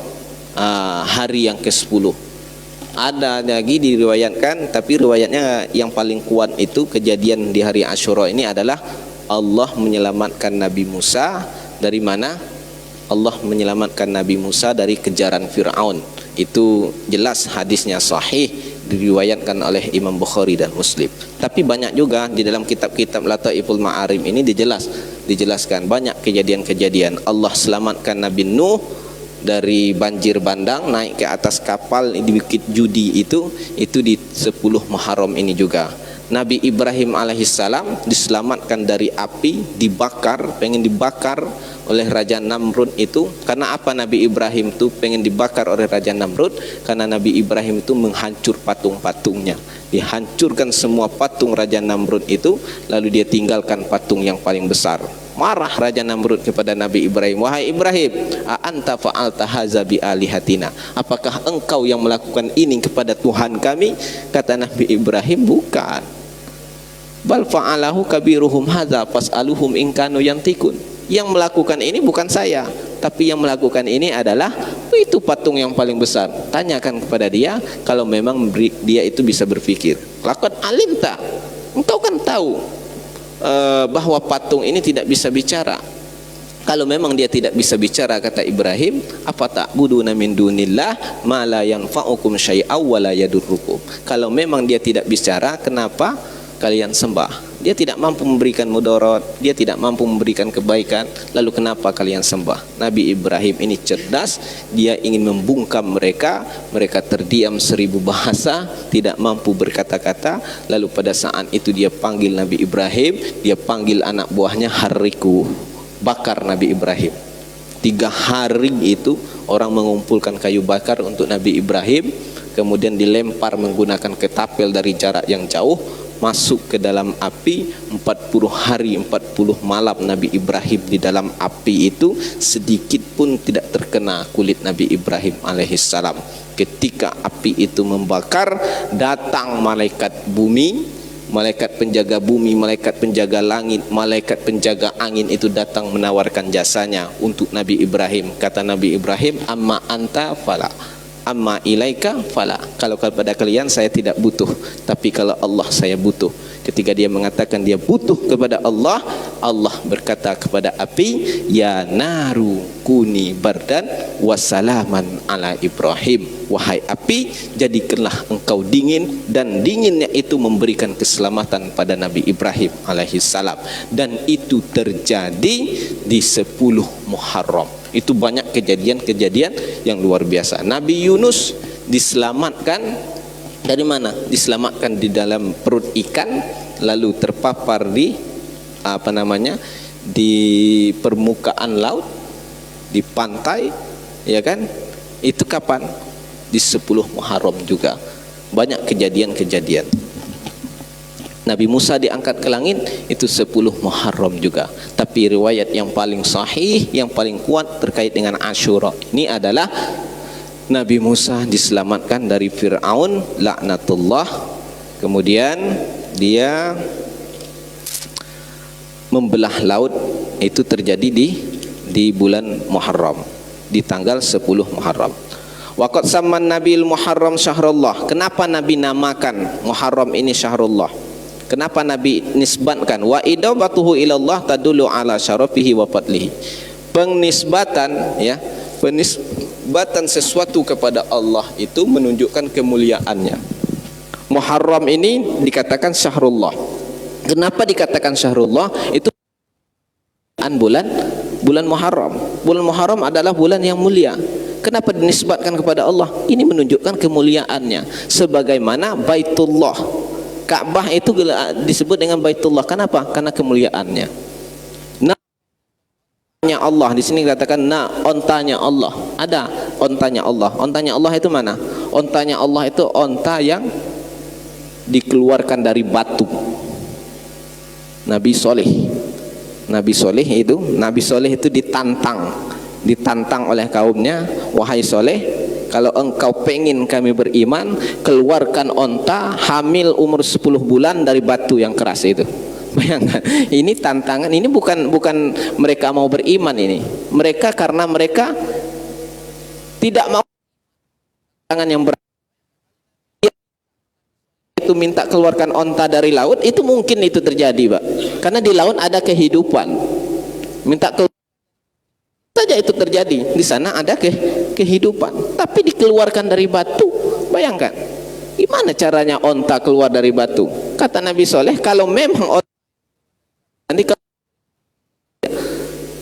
hari yang ke-10. Ada lagi diriwayatkan, tapi riwayatnya yang paling kuat itu kejadian di hari Asyura ini adalah Allah menyelamatkan Nabi Musa dari mana? Allah menyelamatkan Nabi Musa dari kejaran Fir'aun. Itu jelas hadisnya sahih, diriwayatkan oleh Imam Bukhari dan Muslim. Tapi banyak juga di dalam kitab-kitab Lataiful Ma'arif ini dijelaskan banyak kejadian-kejadian. Allah selamatkan Nabi Nuh dari banjir bandang, naik ke atas kapal di Bukit Judi, itu di 10 Muharram ini juga. Nabi Ibrahim alaihissalam diselamatkan dari api, pengen dibakar oleh Raja Namrud itu. Karena apa Nabi Ibrahim itu pengen dibakar oleh Raja Namrud? Karena Nabi Ibrahim itu menghancur patung-patungnya. Dihancurkan semua patung Raja Namrud itu, lalu dia tinggalkan patung yang paling besar. Marah Raja Namrud kepada Nabi Ibrahim, wahai Ibrahim, a'anta fa'alta haza bi alihatina, apakah engkau yang melakukan ini kepada Tuhan kami? Kata Nabi Ibrahim, bukan. Bal fa'alahu kabiruhum hadza fas'aluhum in kanu yantikun. Yang melakukan ini bukan saya, tapi yang melakukan ini adalah itu patung yang paling besar. Tanyakan kepada dia kalau memang dia itu bisa berpikir. Laqad alimta, engkau kan tahu bahwa patung ini tidak bisa bicara. Kalau memang dia tidak bisa bicara, kata Ibrahim, apa ta'buduna min dunillah ma la yanfa'ukum syai'aw wa la yadurrukum. Kalau memang dia tidak bicara, kenapa kalian sembah? Dia tidak mampu memberikan mudarat, dia tidak mampu memberikan kebaikan, lalu kenapa kalian sembah? Nabi Ibrahim ini cerdas, dia ingin membungkam mereka terdiam 1000 bahasa, tidak mampu berkata-kata. Lalu pada saat itu dia panggil Nabi Ibrahim, dia panggil anak buahnya, hariku, bakar Nabi Ibrahim. 3 hari itu orang mengumpulkan kayu bakar untuk Nabi Ibrahim, kemudian dilempar menggunakan ketapel dari jarak yang jauh, masuk ke dalam api. 40 hari 40 malam Nabi Ibrahim di dalam api itu, sedikit pun tidak terkena kulit Nabi Ibrahim alaihissalam. Ketika api itu membakar, datang malaikat bumi, malaikat penjaga bumi, malaikat penjaga langit, malaikat penjaga angin itu datang menawarkan jasanya untuk Nabi Ibrahim. Kata Nabi Ibrahim, amma anta fala, amma ilaika fala. Kalau kepada kalian saya tidak butuh, tapi kalau Allah saya butuh. Ketika dia mengatakan dia butuh kepada Allah, Allah berkata kepada api, ya naru kuni bardan wassalaman ala Ibrahim. Wahai api, jadikanlah engkau dingin, dan dinginnya itu memberikan keselamatan pada Nabi Ibrahim alaihissalam. Dan itu terjadi di 10 Muharram. Itu banyak kejadian-kejadian yang luar biasa. Nabi Yunus diselamatkan dari mana? Diselamatkan di dalam perut ikan, lalu terpapar di di permukaan laut, di pantai, ya kan? Itu kapan? Di 10 Muharram juga. Banyak kejadian-kejadian. Nabi Musa diangkat ke langit, itu 10 Muharram juga. Tapi riwayat yang paling sahih, yang paling kuat terkait dengan Asyura ini adalah Nabi Musa diselamatkan dari Fir'aun laknatullah. Kemudian dia membelah laut, itu terjadi di bulan Muharram, di tanggal 10 Muharram. Waqad samman Nabil Muharram syahrullah. Kenapa Nabi namakan Muharram ini syahrullah? Kenapa Nabi nisbatkan? Wa idabatuhu ilallah tadullu ala syarafihi wa fadlihi. Penisbatan, ya, penisbatan sesuatu kepada Allah itu menunjukkan kemuliaannya. Muharram ini dikatakan syahrullah. Kenapa dikatakan syahrullah? Itu bulan Muharram. Bulan Muharram adalah bulan yang mulia. Kenapa dinisbatkan kepada Allah? Ini menunjukkan kemuliaannya. Sebagaimana Baitullah, Ka'bah itu disebut dengan Baitullah. Kenapa? Karena kemuliaannya. Namanya Allah. Di sini dikatakan ontanya Allah. Ada ontanya Allah. Ontanya Allah itu mana? Ontanya Allah itu onta yang dikeluarkan dari batu. Nabi Soleh itu ditantang oleh kaumnya, wahai Soleh, kalau engkau pengen kami beriman, keluarkan onta hamil umur 10 bulan dari batu yang keras itu. Bayangkan, ini tantangan. Ini bukan mereka mau beriman, ini mereka karena mereka tidak mau tantangan yang berat. Itu minta keluarkan onta dari laut, itu mungkin itu terjadi, Pak, karena di laut ada kehidupan. Minta keluar saja itu terjadi, di sana ada kehidupan, tapi dikeluarkan dari batu. Bayangkan gimana caranya onta keluar dari batu. Kata Nabi Soleh, kalau memang nanti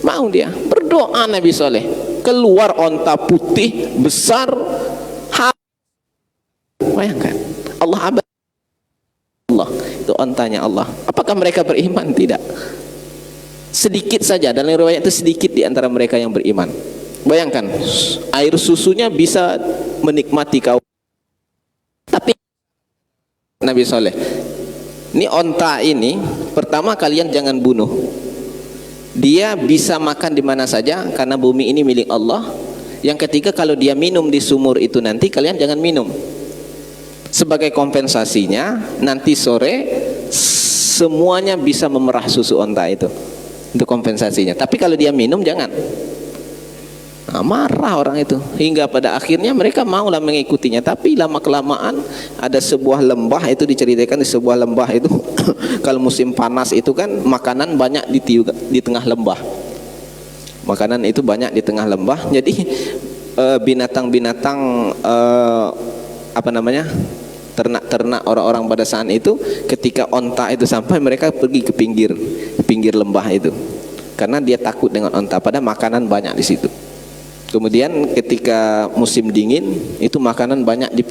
mau, dia berdoa. Nabi Soleh keluar onta putih besar. Bayangkan, Allah itu ontanya Allah. Apakah mereka beriman? Tidak. Sedikit saja, dalam riwayat itu sedikit di antara mereka yang beriman. Bayangkan, air susunya bisa menikmati kau. Tapi Nabi Soleh, ini onta ini, pertama kalian jangan bunuh. Dia bisa makan di mana saja karena bumi ini milik Allah. Yang ketiga, kalau dia minum di sumur itu nanti kalian jangan minum. Sebagai kompensasinya, nanti sore semuanya bisa memerah susu onta itu. Untuk kompensasinya. Tapi kalau dia minum jangan. Marah orang itu. Hingga pada akhirnya mereka maulah mengikutinya. Tapi lama kelamaan ada sebuah lembah, itu diceritakan di sebuah lembah itu kalau musim panas itu kan makanan banyak di tengah lembah. Makanan itu banyak di tengah lembah. Jadi binatang-binatang ternak-ternak orang-orang pada saat itu, ketika onta itu sampai, mereka pergi ke pinggir lembah itu karena dia takut dengan onta, pada makanan banyak di situ. Kemudian ketika musim dingin itu makanan banyak di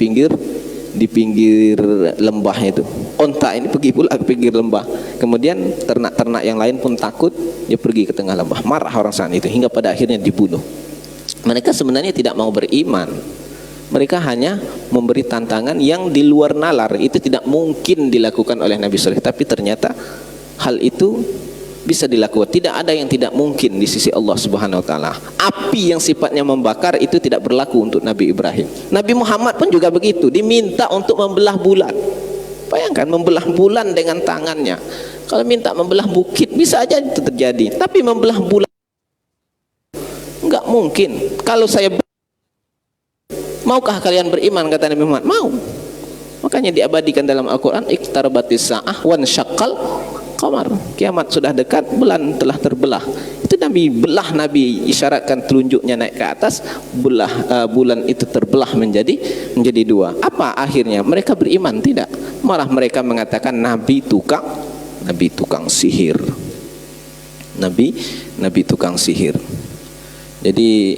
pinggir lembah itu. Onta ini pergi pula ke pinggir lembah. Kemudian ternak-ternak yang lain pun takut, dia pergi ke tengah lembah. Marah orang saat itu hingga pada akhirnya dibunuh. Mereka sebenarnya tidak mau beriman. Mereka hanya memberi tantangan yang di luar nalar. Itu tidak mungkin dilakukan oleh Nabi Soleh. Tapi ternyata hal itu bisa dilakukan. Tidak ada yang tidak mungkin di sisi Allah Subhanahu Wa Taala. Api yang sifatnya membakar itu tidak berlaku untuk Nabi Ibrahim. Nabi Muhammad pun juga begitu. Diminta untuk membelah bulan. Bayangkan, membelah bulan dengan tangannya. Kalau minta membelah bukit bisa aja itu terjadi. Tapi membelah bulan enggak mungkin. Kalau saya, maukah kalian beriman, kata Nabi Muhammad? Mau. Makanya diabadikan dalam Al-Quran, iqtarabatis sa'ah wan syaqqal qamar. Kiamat sudah dekat, bulan telah terbelah. Itu Nabi belah, Nabi isyaratkan telunjuknya naik ke atas, bulan itu terbelah menjadi dua. Apa akhirnya? Mereka beriman? Tidak. Malah mereka mengatakan Nabi tukang sihir. Nabi tukang sihir. Jadi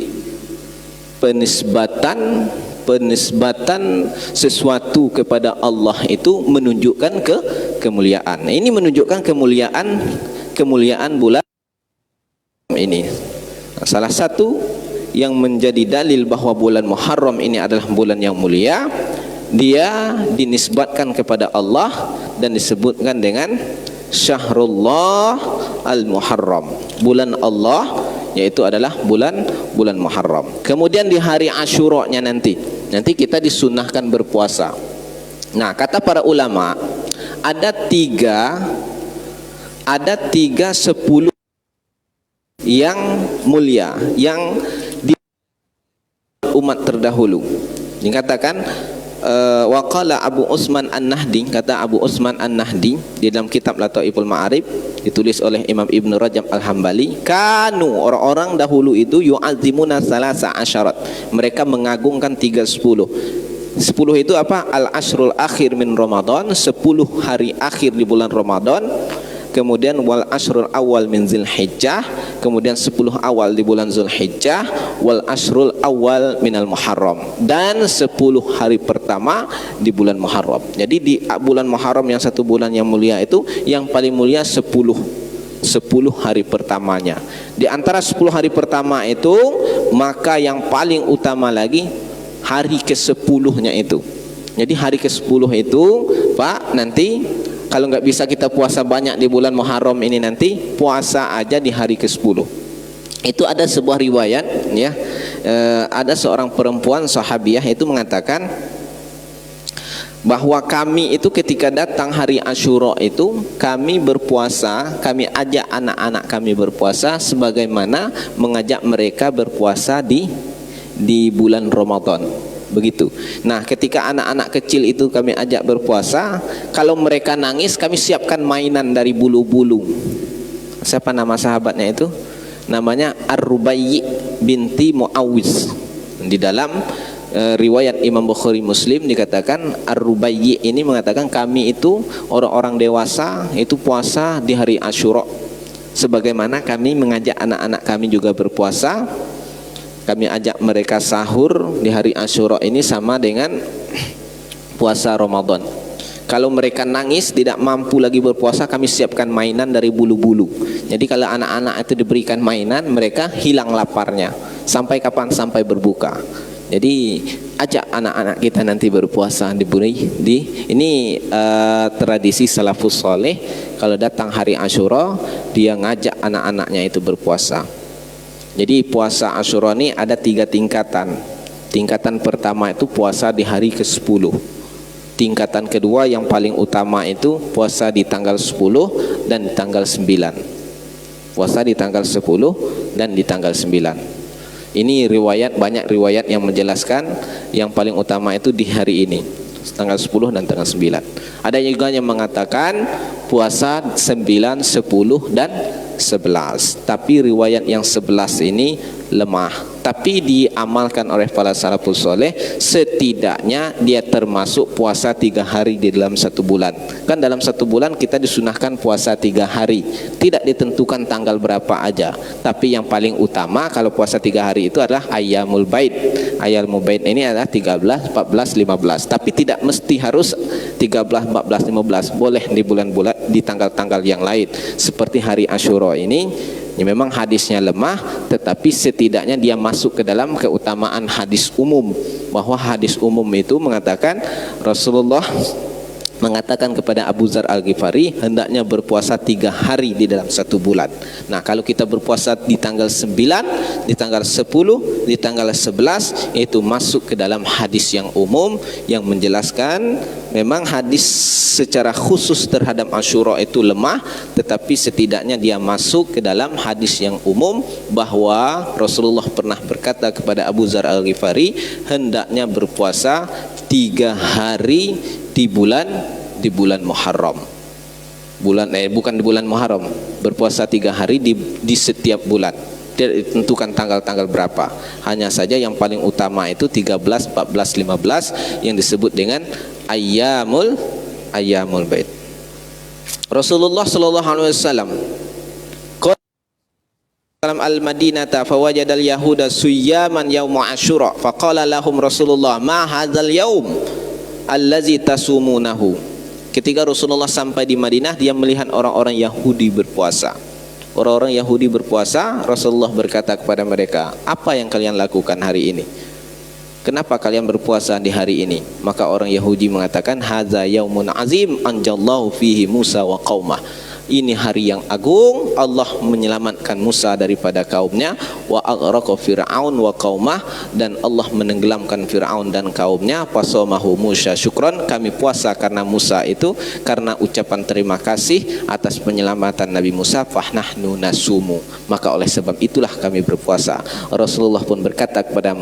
penisbatan sesuatu kepada Allah itu menunjukkan kemuliaan. Ini menunjukkan kemuliaan bulan ini. Salah satu yang menjadi dalil bahwa bulan Muharram ini adalah bulan yang mulia, dia dinisbatkan kepada Allah dan disebutkan dengan Syahrullah Al-Muharram. Bulan Allah, yaitu adalah bulan Muharram. Kemudian di hari Asyura-nya nanti kita disunahkan berpuasa. Nah, kata para ulama, ada tiga 10 yang mulia yang di umat terdahulu. Dikatakan waqala Abu Utsman An-Nahdi, kata Abu Utsman An-Nahdi di dalam kitab Lataiful Ma'arif, ditulis oleh Imam Ibnu Rajab Al-Hambali, kanu, orang-orang dahulu itu yu'azzimuna salasa asyarat, mereka mengagungkan 10 itu apa? Al-ashrul akhir min Ramadan, 10 hari akhir di bulan Ramadan. Kemudian wal ashrul awal min Zulhijjah, kemudian 10 awal di bulan Zulhijjah, wal ashrul awal minal Muharram, dan 10 hari pertama di bulan Muharram. Jadi di bulan Muharram yang satu bulan yang mulia itu, yang paling mulia 10 10 hari pertamanya. Di antara 10 hari pertama itu, maka yang paling utama lagi hari ke-10-nya itu. Jadi hari ke-10 itu, Pak, nanti kalau nggak bisa kita puasa banyak di bulan Muharram ini, nanti puasa aja di hari ke-10. Itu ada sebuah riwayat ya, ada seorang perempuan sahabiah itu mengatakan bahwa kami itu ketika datang hari Asyura itu kami berpuasa, kami ajak anak-anak kami berpuasa sebagaimana mengajak mereka berpuasa di bulan Ramadan. Begitu. Nah, ketika anak-anak kecil itu kami ajak berpuasa, kalau mereka nangis kami siapkan mainan dari bulu-bulu. Siapa nama sahabatnya itu? Namanya Ar-Rubayyi binti Muawiz. Di dalam riwayat Imam Bukhari Muslim dikatakan Ar-Rubayyi ini mengatakan kami itu orang-orang dewasa itu puasa di hari Asyura sebagaimana kami mengajak anak-anak kami juga berpuasa. Kami ajak mereka sahur di hari Asyura ini sama dengan puasa Ramadan. Kalau mereka nangis tidak mampu lagi berpuasa, kami siapkan mainan dari bulu-bulu. Jadi kalau anak-anak itu diberikan mainan, mereka hilang laparnya. Sampai kapan? Sampai berbuka. Jadi ajak anak-anak kita nanti berpuasa ini tradisi salafus soleh. Kalau datang hari Asyura, dia ngajak anak-anaknya itu berpuasa. Jadi puasa Asyura ini ada 3 tingkatan. Tingkatan pertama itu puasa di hari ke-10. Tingkatan kedua yang paling utama itu puasa di tanggal 10 dan di tanggal 9. Puasa di tanggal 10 dan di tanggal 9. Ini riwayat, banyak riwayat yang menjelaskan yang paling utama itu di hari ini, tanggal 10 dan tanggal 9. Ada juga yang mengatakan puasa 9, 10 dan 11. Tapi riwayat yang 11 ini lemah. Tapi diamalkan oleh para salafus soleh, setidaknya dia termasuk puasa 3 hari di dalam 1 bulan. Kan dalam 1 bulan kita disunahkan puasa 3 hari. Tidak ditentukan tanggal berapa aja. Tapi yang paling utama kalau puasa 3 hari itu adalah Ayyamul Bait. Ayyamul Bait ini adalah 13, 14, 15. Tapi tidak mesti harus 13, 14, 15. Boleh di bulan-bulan, di tanggal-tanggal yang lain. Seperti hari Asyura ini, ya memang hadisnya lemah, tetapi setidaknya dia masuk ke dalam keutamaan hadis umum. Bahwa hadis umum itu mengatakan Rasulullah mengatakan kepada Abu Dzar Al-Ghifari hendaknya berpuasa 3 hari di dalam 1 bulan. Nah, kalau kita berpuasa di tanggal 9, di tanggal 10, di tanggal 11, itu masuk ke dalam hadis yang umum yang menjelaskan memang hadis secara khusus terhadap Asyura itu lemah, tetapi setidaknya dia masuk ke dalam hadis yang umum bahwa Rasulullah pernah berkata kepada Abu Dzar Al-Ghifari hendaknya berpuasa 3 hari di bulan Muharram. Bukan di bulan Muharram, berpuasa 3 hari di setiap bulan. Tidak ditentukan tanggal-tanggal berapa. Hanya saja yang paling utama itu 13, 14, 15 yang disebut dengan Ayyamul Bait. Rasulullah sallallahu alaihi wasallam dalam al-Madinata fawajadal yahuda suyyaman yauma Asyura faqala lahum Rasulullah ma hadzal yaum allazi tasumunahu. Ketika Rasulullah sampai di Madinah, dia melihat orang-orang Yahudi berpuasa. Orang-orang Yahudi berpuasa, Rasulullah berkata kepada mereka, apa yang kalian lakukan hari ini? Kenapa kalian berpuasa di hari ini? Maka orang Yahudi mengatakan, hadza yaumun azim anjallahu fihi Musa wa qaumah. Ini hari yang agung, Allah menyelamatkan Musa daripada kaumnya, wa aghraqa Fir'aun wa qaumah, dan Allah menenggelamkan Fir'aun dan kaumnya. Fasamahu Musa syukron, kami puasa karena Musa itu karena ucapan terima kasih atas penyelamatan Nabi Musa. Fahnahnu nasumu, maka oleh sebab itulah kami berpuasa. Rasulullah pun berkata kepada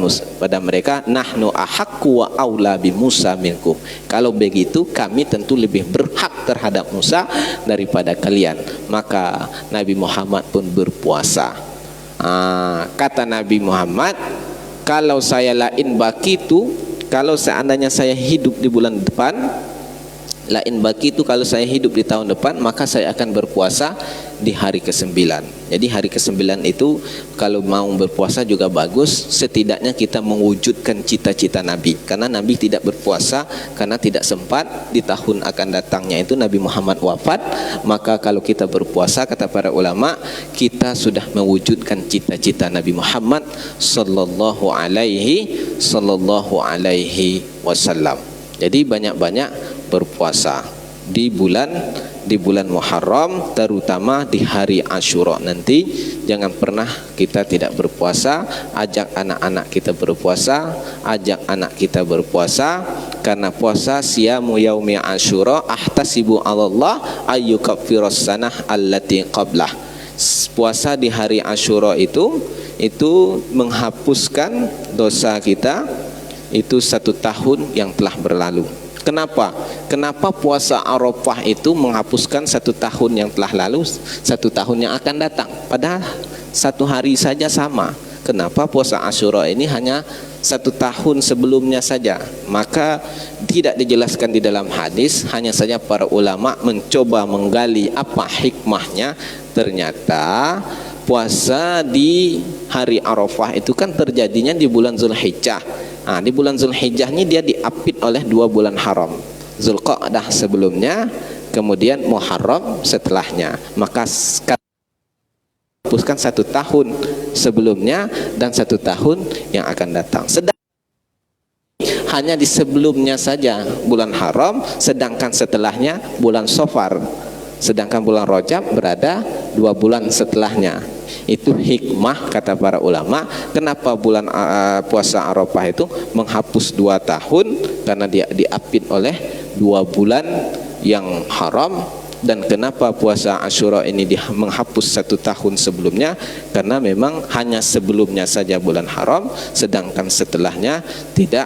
mereka, nahnu ahaqqu wa aula bi Musa minkum. Kalau begitu kami tentu lebih berhak terhadap Musa daripada kalian. Maka Nabi Muhammad pun berpuasa. Kata Nabi Muhammad, kalau saya lain bakitu, kalau seandainya saya hidup di bulan depan, lain bakitu, kalau saya hidup di tahun depan, maka saya akan berpuasa di hari ke-9. Jadi hari ke-9 itu kalau mau berpuasa juga bagus, setidaknya kita mewujudkan cita-cita Nabi. Karena Nabi tidak berpuasa karena tidak sempat, di tahun akan datangnya itu Nabi Muhammad wafat. Maka kalau kita berpuasa, kata para ulama, kita sudah mewujudkan cita-cita Nabi Muhammad sallallahu alaihi wasallam. Jadi banyak-banyak berpuasa di bulan Muharram, terutama di hari Asyura nanti. Jangan pernah kita tidak berpuasa. Ajak anak-anak kita berpuasa, ajak anak kita berpuasa, karena puasa siyamu yaumi Asyura ahtasibu 'alallah ayyukaffiras sanah allati qablah. Puasa di hari Asyura itu menghapuskan dosa kita itu 1 tahun yang telah berlalu. Kenapa? Kenapa puasa Arafah itu menghapuskan 1 tahun yang telah lalu, 1 tahun yang akan datang? Padahal 1 hari saja sama. Kenapa puasa Asyura ini hanya 1 tahun sebelumnya saja? Maka tidak dijelaskan di dalam hadis, hanya saja para ulama mencoba menggali apa hikmahnya. Ternyata puasa di hari Arafah itu kan terjadinya di bulan Zulhijjah. Nah, di bulan Zulhijjah ini dia diapit oleh 2 bulan haram, Zulqa'dah sebelumnya, kemudian Muharram setelahnya. Maka hapuskan 1 tahun sebelumnya dan 1 tahun yang akan datang. Hanya di sebelumnya saja bulan haram, sedangkan setelahnya bulan Safar. Sedangkan bulan Rajab berada 2 bulan setelahnya. Itu hikmah, kata para ulama, kenapa bulan puasa Arafah itu menghapus 2 tahun, karena dia diapit oleh 2 bulan yang haram. Dan kenapa puasa Asyura ini menghapus 1 tahun sebelumnya, karena memang hanya sebelumnya saja bulan haram, sedangkan setelahnya tidak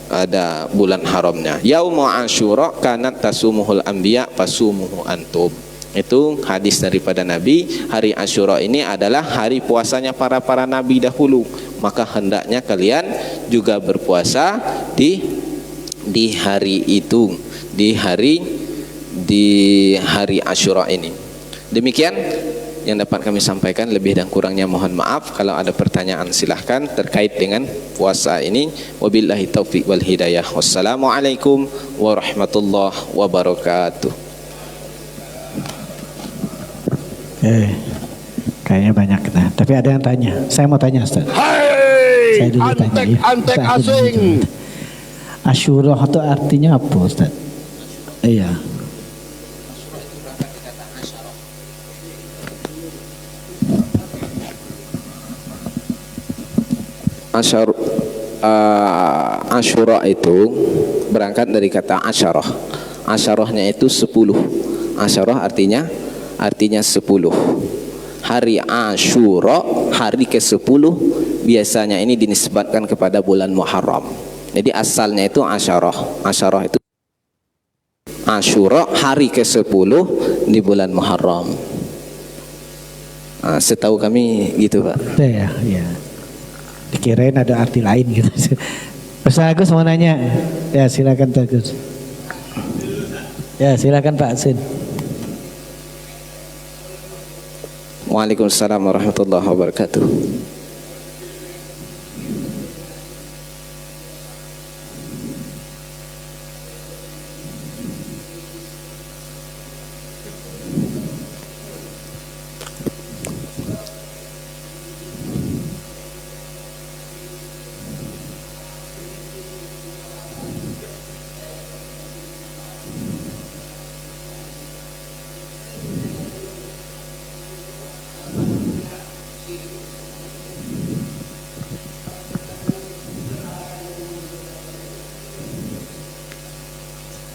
ada bulan haramnya. Yaumu Asyura kanat tasumuhul anbiya fasumuhu antum. Itu hadis daripada Nabi. Hari Asyura ini adalah hari puasanya para nabi dahulu. Maka hendaknya kalian juga berpuasa di hari itu, di hari Asyura ini. Demikian yang dapat kami sampaikan, lebih dan kurangnya mohon maaf. Kalau ada pertanyaan silahkan terkait dengan puasa ini. Wabillahi taufiq wal hidayah. Wassalamualaikum warahmatullahi wabarakatuh. Kayaknya banyak kita. Tapi ada yang tanya. Saya mau tanya, Ustaz. Saya dulu tanya. Antek asing. Asyura itu artinya apa, Ustaz? Iya. Asyura itu berangkat dari kata asyarah. Asyarahnya itu 10. Asyarah artinya 10. Hari Asyura, hari ke-10, biasanya ini dinisbatkan kepada bulan Muharram. Jadi asalnya itu asyarah. Asyarah itu Asyura, hari ke-10 di bulan Muharram. Setahu kami gitu, Pak. Ya. Dikirain ada arti lain gitu. Ustaz Agus mau nanya. Ya, silakan Pak Agus. Ya, silakan Pak Asin. Waalaikumsalam warahmatullahi wabarakatuh.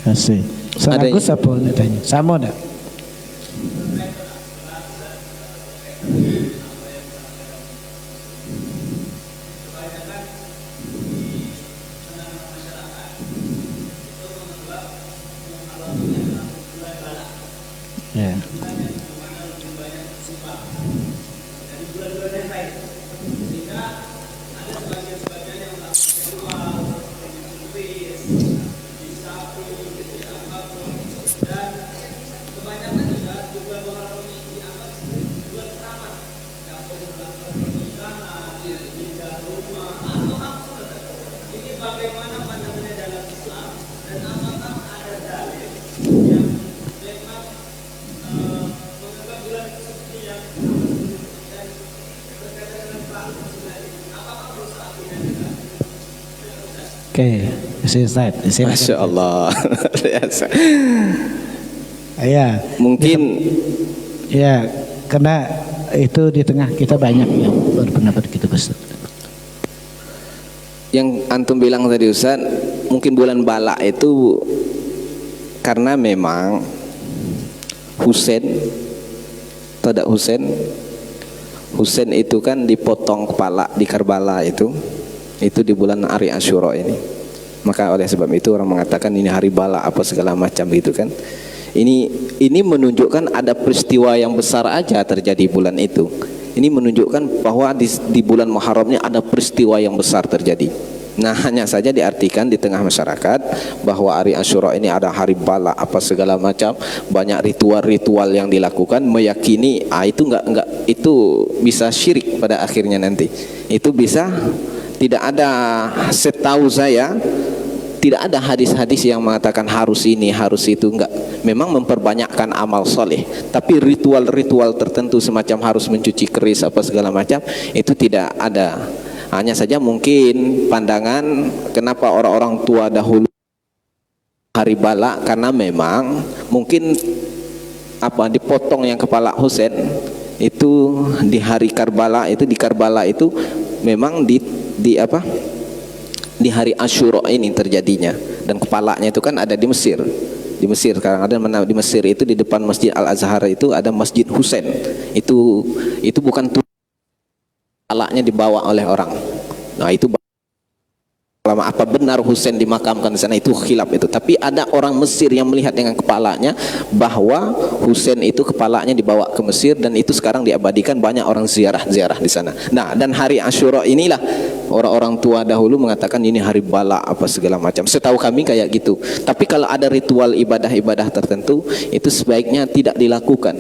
Kasih. Ustaz Agus apa nak tanya? Sama tak? Ya. Oke, Ustaz. Masya Allah. Biasa. Ya, Mungkin ya, karena itu di tengah kita banyak yang berpendapat gitu, Ustaz. yang antum bilang tadi Ustaz, mungkin bulan bala itu karena memang Husain, tidak Husain itu kan dipotong kepala di Karbala itu di bulan hari Asyura ini. Maka oleh sebab itu orang mengatakan ini hari bala apa segala macam gitu kan. Ini menunjukkan ada peristiwa yang besar aja terjadi bulan itu. Ini menunjukkan bahwa di bulan Muharramnya ada peristiwa yang besar terjadi. Nah, hanya saja diartikan di tengah masyarakat bahwa hari Asyura ini ada hari bala apa segala macam, banyak ritual-ritual yang dilakukan, meyakini itu enggak itu bisa syirik pada akhirnya nanti. Itu bisa tidak ada, setahu saya tidak ada hadis-hadis yang mengatakan harus ini, harus itu, enggak. Memang memperbanyakkan amal soleh, tapi ritual-ritual tertentu semacam harus mencuci keris apa segala macam itu tidak ada. Hanya saja mungkin pandangan kenapa orang-orang tua dahulu hari bala, karena memang mungkin dipotong yang kepala Husain itu di hari Karbala itu, di Karbala itu memang di hari Asyura ini terjadinya, dan kepalanya itu kan ada di Mesir. Di Mesir sekarang ada di Mesir itu di depan Masjid Al-Azhar itu ada Masjid Husain. Itu bukan kepalanya dibawa oleh orang. Nah, itu lama apa benar Husain dimakamkan di sana, itu khilaf itu. Tapi ada orang Mesir yang melihat dengan kepalanya bahwa Husain itu kepalanya dibawa ke Mesir, dan itu sekarang diabadikan, banyak orang ziarah di sana. Nah, dan hari Asyura inilah orang-orang tua dahulu mengatakan ini hari bala apa segala macam. Setahu kami kayak gitu. Tapi kalau ada ritual ibadah-ibadah tertentu itu sebaiknya tidak dilakukan.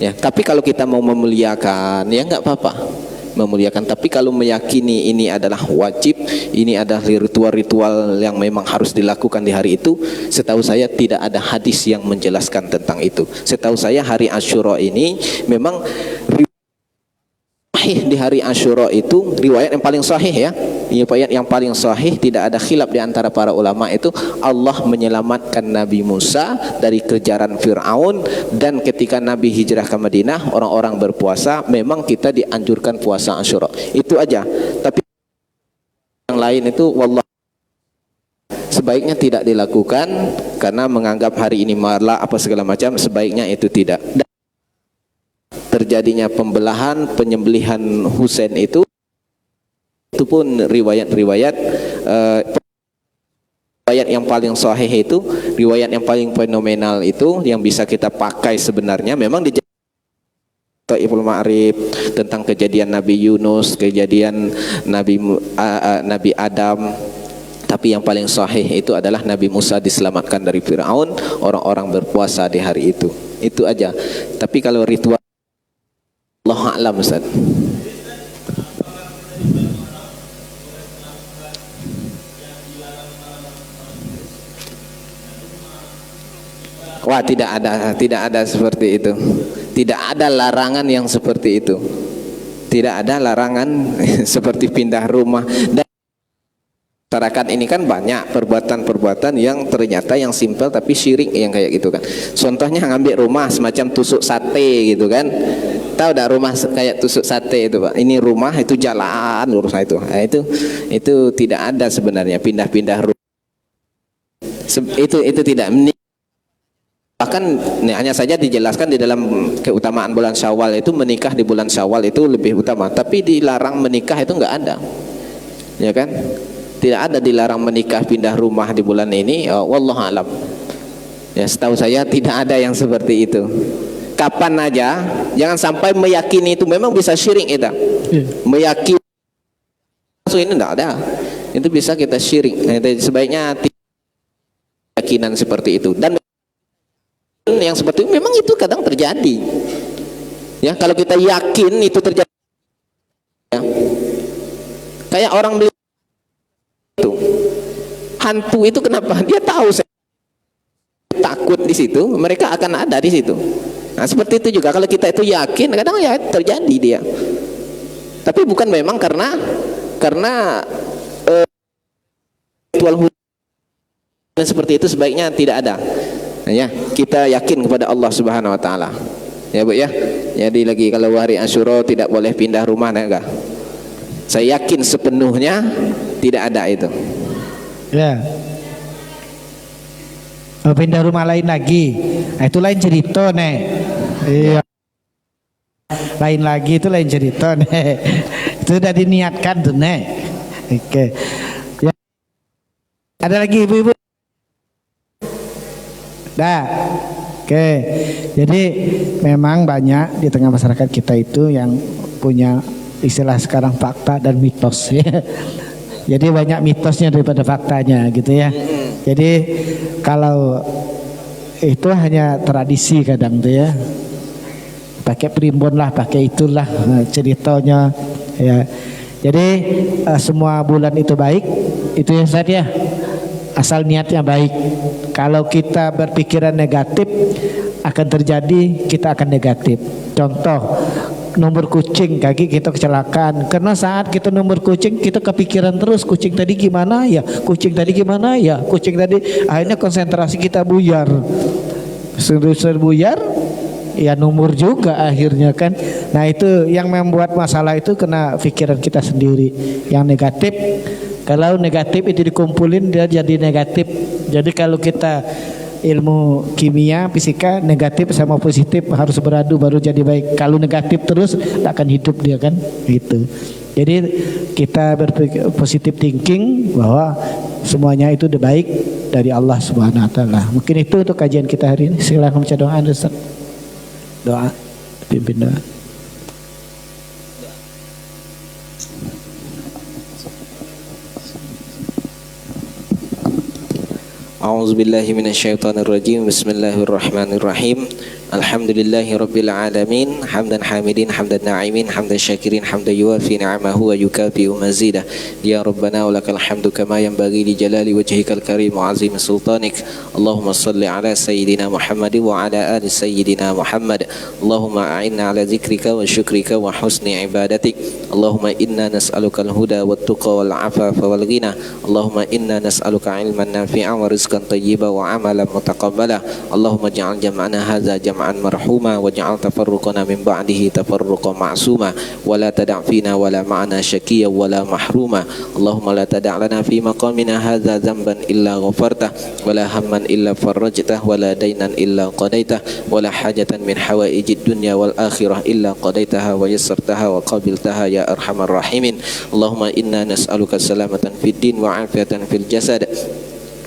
Ya, tapi kalau kita mau memuliakan ya enggak apa-apa. Memuliakan, tapi kalau meyakini ini adalah wajib, ini adalah ritual-ritual yang memang harus dilakukan di hari itu, setahu saya tidak ada hadis yang menjelaskan tentang itu. Setahu saya hari Asyura ini memang sahih, di hari Asyura itu riwayat yang paling sahih ya. Riwayat yang paling sahih, tidak ada khilaf di antara para ulama itu, Allah menyelamatkan Nabi Musa dari kejaran Fir'aun, dan ketika Nabi hijrah ke Madinah orang-orang berpuasa, memang kita dianjurkan puasa Asyura. Itu aja. Tapi yang lain itu wallah sebaiknya tidak dilakukan, karena menganggap hari ini malah apa segala macam, sebaiknya itu tidak. Dan terjadinya pembelahan, penyembelihan Husain itu pun riwayat yang paling sahih itu, riwayat yang paling fenomenal itu yang bisa kita pakai sebenarnya memang di Ibnu Ma'rif tentang kejadian Nabi Yunus, kejadian Nabi Adam. Tapi yang paling sahih itu adalah Nabi Musa diselamatkan dari Fir'aun, orang-orang berpuasa di hari itu. Itu aja. Tapi kalau ritual, Allah a'lam Ustaz. Wah, tidak ada seperti itu. Tidak ada larangan yang seperti itu. Tidak ada larangan seperti pindah rumah. Dan masyarakat ini kan banyak perbuatan-perbuatan yang ternyata yang simpel tapi syirik yang kayak gitu kan. Contohnya ngambil rumah semacam tusuk sate gitu kan. Tahu dah rumah kayak tusuk sate itu Pak. Ini rumah, itu jalan urusan itu. Nah, itu tidak ada sebenarnya pindah-pindah rumah. Itu tidak. Bahkan hanya saja dijelaskan di dalam keutamaan bulan Syawal itu, menikah di bulan Syawal itu lebih utama. Tapi dilarang menikah itu enggak ada. Ya kan? Tidak ada dilarang menikah pindah rumah di bulan ini. Wallahu alam. Ya, setahu saya tidak ada yang seperti itu. Kapan aja, jangan sampai meyakini itu, memang bisa syirik itu. Meyakini ini enggak ada. Itu bisa kita syirik. Nah, sebaiknya keyakinan seperti itu. Dan yang seperti itu memang itu kadang terjadi. Ya, kalau kita yakin itu terjadi, ya. Kayak orang beli itu hantu itu, kenapa dia tahu saya takut di situ, mereka akan ada di situ. Nah, seperti itu juga kalau kita itu yakin, kadang ya terjadi dia. Tapi bukan memang karena wal huda seperti itu sebaiknya tidak ada. Ya, kita yakin kepada Allah Subhanahu wa taala. Ya, Bu ya. Jadi lagi kalau hari Asyura tidak boleh pindah rumah enggak? Saya yakin sepenuhnya tidak ada itu. Ya. Pindah rumah lain lagi. Nah, itu lain cerita nih. Iya. Lain lagi itu lain cerita nih. Itu sudah diniatkan tuh nih. Oke. Ya. Ada lagi ibu-ibu? Dah. Oke. Jadi memang banyak di tengah masyarakat kita itu yang punya istilah sekarang fakta dan mitos ya. Jadi banyak mitosnya daripada faktanya gitu ya. Jadi kalau itu hanya tradisi kadang tuh ya. Pakai primbon lah, pakai itulah ceritanya ya. Jadi semua bulan itu baik, itu ya Ustaz ya. Asal niatnya baik. Kalau kita berpikiran negatif akan terjadi, kita akan negatif. Contoh, nomor kucing kaki kita kecelakaan karena saat kita nomor kucing kita kepikiran terus kucing tadi gimana ya, kucing tadi gimana ya, kucing tadi, akhirnya konsentrasi kita buyar, buyar ya nomor juga akhirnya kan. Nah itu yang membuat masalah itu kena pikiran kita sendiri yang negatif. Kalau negatif itu dikumpulin dia jadi negatif. Jadi kalau kita ilmu kimia, fisika, negatif sama positif harus beradu baru jadi baik. Kalau negatif terus tak akan hidup dia kan, gitu. Jadi kita berpikir positive thinking bahwa semuanya itu udah baik dari Allah Subhanahu wa taala. Mungkin itu untuk kajian kita hari ini. Silakan baca doa Ustaz. Doa, pimpin doa. A'udzubillahi minasyaitonirrajim. Bismillahirrahmanirrahim. Alhamdulillahi rabbil alamin. Hamdan hamidin, hamdan na'imin, hamdan syakirin, hamdan yuwafi ni'amahu wa yukafi'u mazidah. Ya Rabbana wa lakal hamdu kama yanbaghi li jalali wajhikal karim wa azim sultanik. Allahumma salli ala sayyidina Muhammad wa ala ali sayyidina Muhammad. Allahumma a'inna ala zikrika wa syukrika wa husni ibadatik. Allahumma inna nas'aluka al-huda wat tuqa wal afafa wal ghina. Allahumma inna nas'aluka ilman nafi'an wa rizqan tayyiban wa amalan mutaqabbala. Allahumma ij'al jam'ana hadza jam'an marhuma waj'al tafarruqana min ba'dihi tafarruqan ma'suma wa la tada' fina wa la ma'ana syaqiyyan wa la mahruma. Allahumma la tada' lana fi maqamina hadza dhanban illa ghafartah wa la hamman illa farajtah wa la daynan illa qadaitah wa la hajatan min hawaijid dunya wal akhirah illa qadaitaha wa yassartaha wa qabiltaha ya arhamar rahimin. Allahumma inna nas'aluka salamatan fid din wa 'afiyatan fil jasad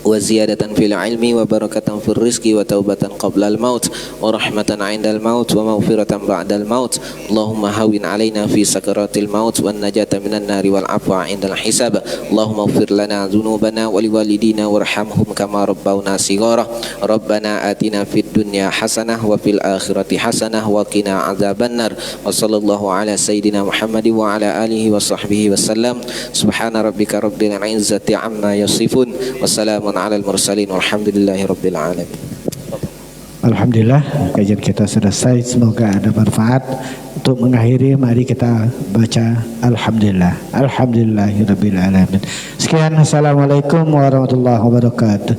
wa ziyadatan fil ilmi wa barakatan fil rizqi wa taubatan qabla al maut wa rahmatan 'indal maut wa maghfiratan ba'dal maut. Allahumma hawwin 'alaina fi sakaratil maut wan najata minan nari wal 'afwa 'indal hisab. Allahumma ighfir lana dhunubana wa liwalidina warhamhum kama rabbawna shighara. Rabbana atina fid dunya hasanah wa fil akhirati hasanah wa qina 'adzabannar. Wa sallallahu ala sayyidina Muhammad wa ala alihi wa sahbihi wasallam. Subhana rabbika rabbil 'izzati 'amma yasifun. Wassalamu alal mursalin walhamdulillahi rabbil alamin. Alhamdulillah kajian kita selesai, semoga ada manfaat. Untuk mengakhiri mari kita baca alhamdulillah, alhamdulillahi rabbil alamin. Sekian, assalamualaikum warahmatullahi wabarakatuh.